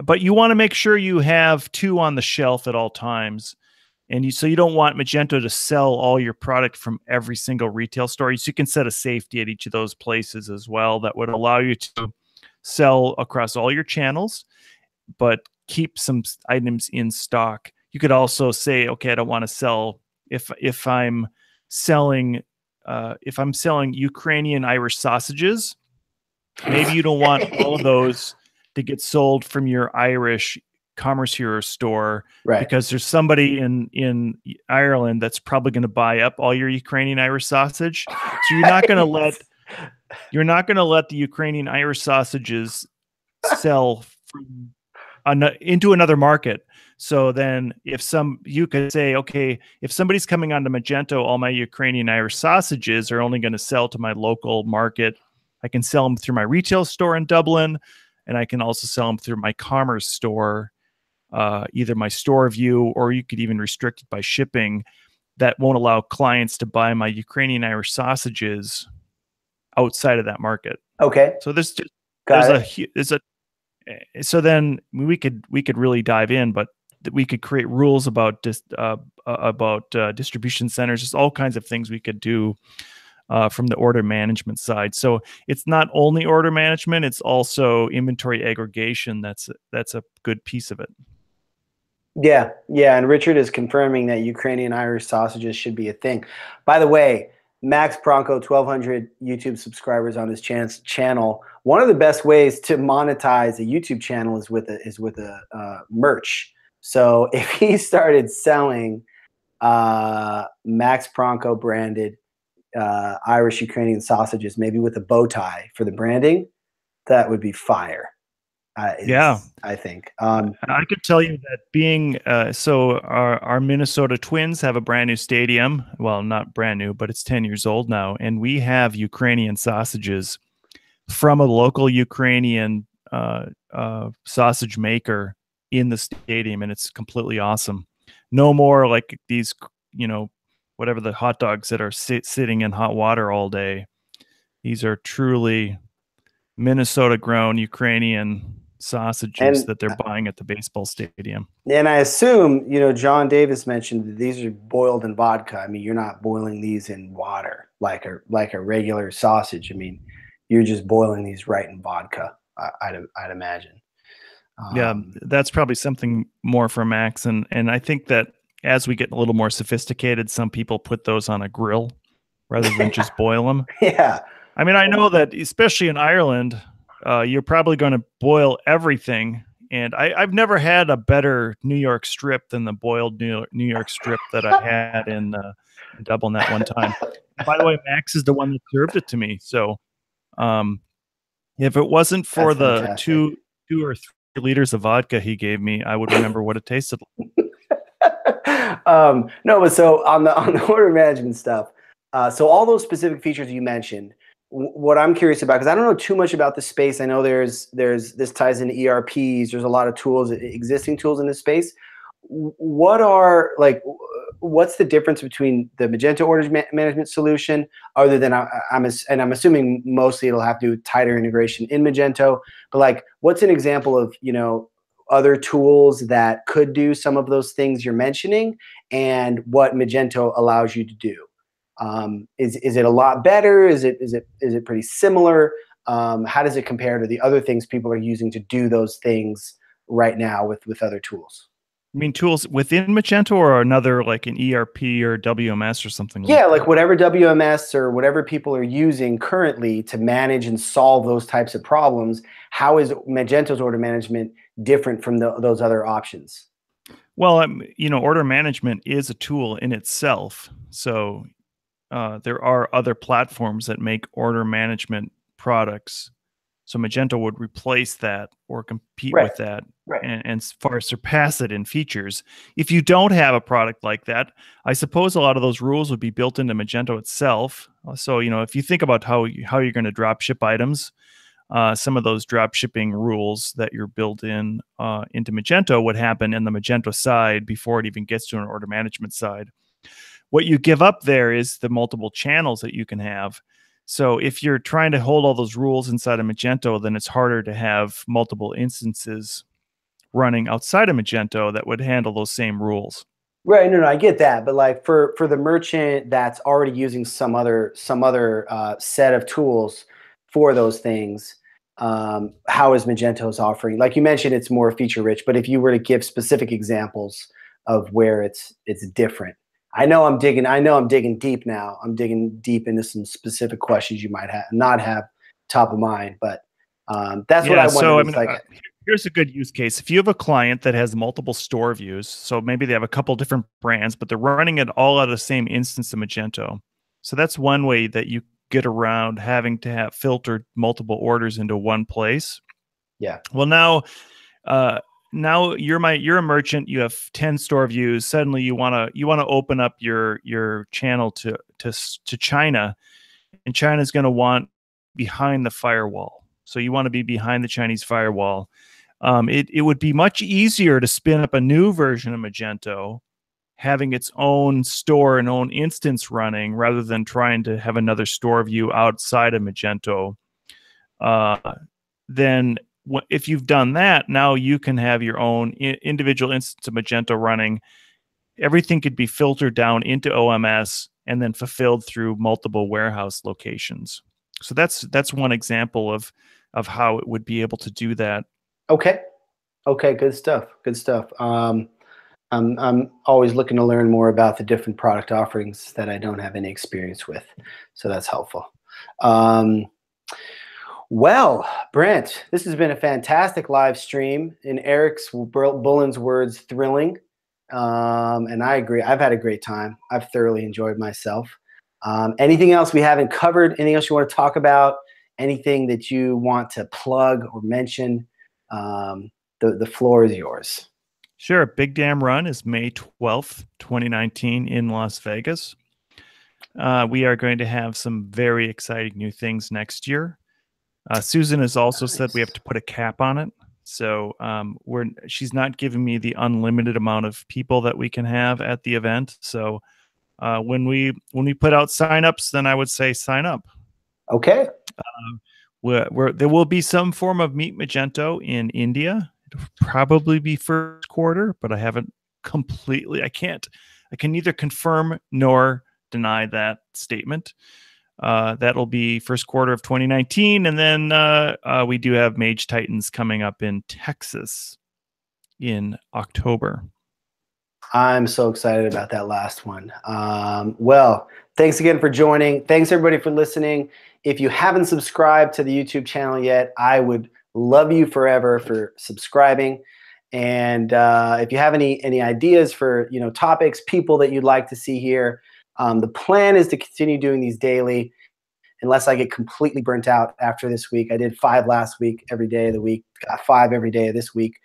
but you want to make sure you have 2 on the shelf at all times. And so you don't want Magento to sell all your product from every single retail store. So you can set a safety at each of those places as well that would allow you to sell across all your channels, but keep some items in stock. You could also say, okay, I don't want to sell if I'm selling Ukrainian Irish sausages. Maybe you don't want all of those to get sold from your Irish Commerce Hero store, Right. because there's somebody in Ireland that's probably going to buy up all your Ukrainian Irish sausage. So you're not going to let the Ukrainian Irish sausages sell into another market. So then you could say, okay, if somebody's coming onto Magento, all my Ukrainian Irish sausages are only going to sell to my local market. I can sell them through my retail store in Dublin, and I can also sell them through my commerce store, either my store view, or you could even restrict it by shipping that won't allow clients to buy my Ukrainian Irish sausages outside of that market. Okay. So so then we could really dive in, but we could create rules about distribution centers, just all kinds of things we could do from the order management side. So it's not only order management, it's also inventory aggregation. That's a good piece of it. Yeah. And Richard is confirming that Ukrainian Irish sausages should be a thing. By the way, Max Pronko, 1,200 YouTube subscribers on his channel. One of the best ways to monetize a YouTube channel is with a merch. So if he started selling Max Pronko branded Irish Ukrainian sausages, maybe with a bow tie for the branding, that would be fire. I think. I could tell you that being so our Minnesota Twins have a brand new stadium. Well, not brand new, but it's 10 years old now, and we have Ukrainian sausages from a local Ukrainian sausage maker in the stadium, and it's completely awesome. No more like these, whatever the hot dogs that are sitting in hot water all day. These are truly Minnesota-grown Ukrainian sausages that they're buying at the baseball stadium. And I assume, John Davis mentioned that these are boiled in vodka. I mean, you're not boiling these in water like a regular sausage. I mean, you're just boiling these right in vodka, I'd imagine. Yeah, that's probably something more for Max. And I think that as we get a little more sophisticated, some people put those on a grill rather than just boil them. Yeah. I mean, I know that especially in Ireland, you're probably going to boil everything. And I've never had a better New York strip than the boiled New York strip that I had in Dublin that one time. By the way, Max is the one that served it to me. So if it wasn't for the 2 or 3 liters of vodka he gave me, I would remember what it tasted like. No, but so on the order management stuff, so all those specific features you mentioned, what I'm curious about, because I don't know too much about the space. I know there's this ties into ERPs. There's a lot of tools, existing tools in this space. What's the difference between the Magento orders management solution, other than I'm assuming mostly it'll have to do with tighter integration in Magento, but like, what's an example of, other tools that could do some of those things you're mentioning, and what Magento allows you to do? Is it a lot better? Is it pretty similar? How does it compare to the other things people are using to do those things right now with other tools? I mean, tools within Magento, or another, like an ERP or WMS or something? Yeah, like whatever WMS or whatever people are using currently to manage and solve those types of problems. How is Magento's order management different from those other options? Well, order management is a tool in itself. So there are other platforms that make order management products. So Magento would replace that or compete with that, and far surpass it in features. If you don't have a product like that, I suppose a lot of those rules would be built into Magento itself. So, if you think about how you're going to drop ship items, some of those drop shipping rules that you're built in into Magento would happen in the Magento side before it even gets to an order management side. What you give up there is the multiple channels that you can have. So if you're trying to hold all those rules inside of Magento, then it's harder to have multiple instances running outside of Magento that would handle those same rules. Right. No, I get that. But like for the merchant that's already using some other set of tools for those things, how is Magento's offering? Like you mentioned, it's more feature rich, but if you were to give specific examples of where it's different. I know I'm digging deep now. I'm digging deep into some specific questions you might not have top of mind, but that's what I wondered. So I mean, here's a good use case. If you have a client that has multiple store views, so maybe they have a couple different brands, but they're running it all out of the same instance of Magento. So that's one way that you get around having to have filtered multiple orders into one place. Yeah. Well, now you're a merchant. You have 10 store views. Suddenly, you want to open up your channel to China, and China's going to want behind the firewall. So you want to be behind the Chinese firewall. It would be much easier to spin up a new version of Magento, having its own store and own instance running, rather than trying to have another store view outside of Magento. Then if you've done that, now you can have your own individual instance of Magento running. Everything could be filtered down into OMS and then fulfilled through multiple warehouse locations. So that's one example of how it would be able to do that. Okay. Good stuff. I'm always looking to learn more about the different product offerings that I don't have any experience with, so that's helpful. Well, Brent, this has been a fantastic live stream. In Eric's Bullen's words, thrilling. And I agree. I've had a great time. I've thoroughly enjoyed myself. Anything else we haven't covered? Anything else you want to talk about? Anything that you want to plug or mention? The floor is yours. Sure. Big Damn Run is May 12th, 2019 in Las Vegas. We are going to have some very exciting new things next year. Susan has also said we have to put a cap on it. So she's not giving me the unlimited amount of people that we can have at the event. So when we put out signups, then I would say sign up. Okay. There will be some form of Meet Magento in India. It'll probably be first quarter, but I haven't completely. I can neither confirm nor deny that statement. That'll be first quarter of 2019. And then we do have Mage Titans coming up in Texas in October. I'm so excited about that last one. Well, thanks again for joining. Thanks everybody for listening. If you haven't subscribed to the YouTube channel yet, I would love you forever for subscribing. And if you have any ideas for topics, people that you'd like to see here, the plan is to continue doing these daily unless I get completely burnt out after this week. I did 5 last week, every day of the week, got 5 every day of this week.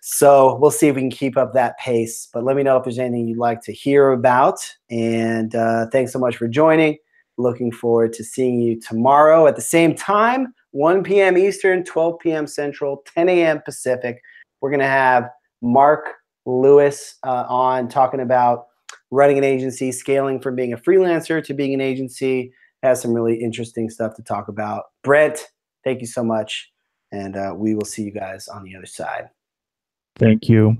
So we'll see if we can keep up that pace. But let me know if there's anything you'd like to hear about. And thanks so much for joining. Looking forward to seeing you tomorrow at the same time, 1 p.m. Eastern, 12 p.m. Central, 10 a.m. Pacific. We're going to have Mark Lewis on talking about running an agency, scaling from being a freelancer to being an agency. Has some really interesting stuff to talk about. Brent, thank you so much. And we will see you guys on the other side. Thank you.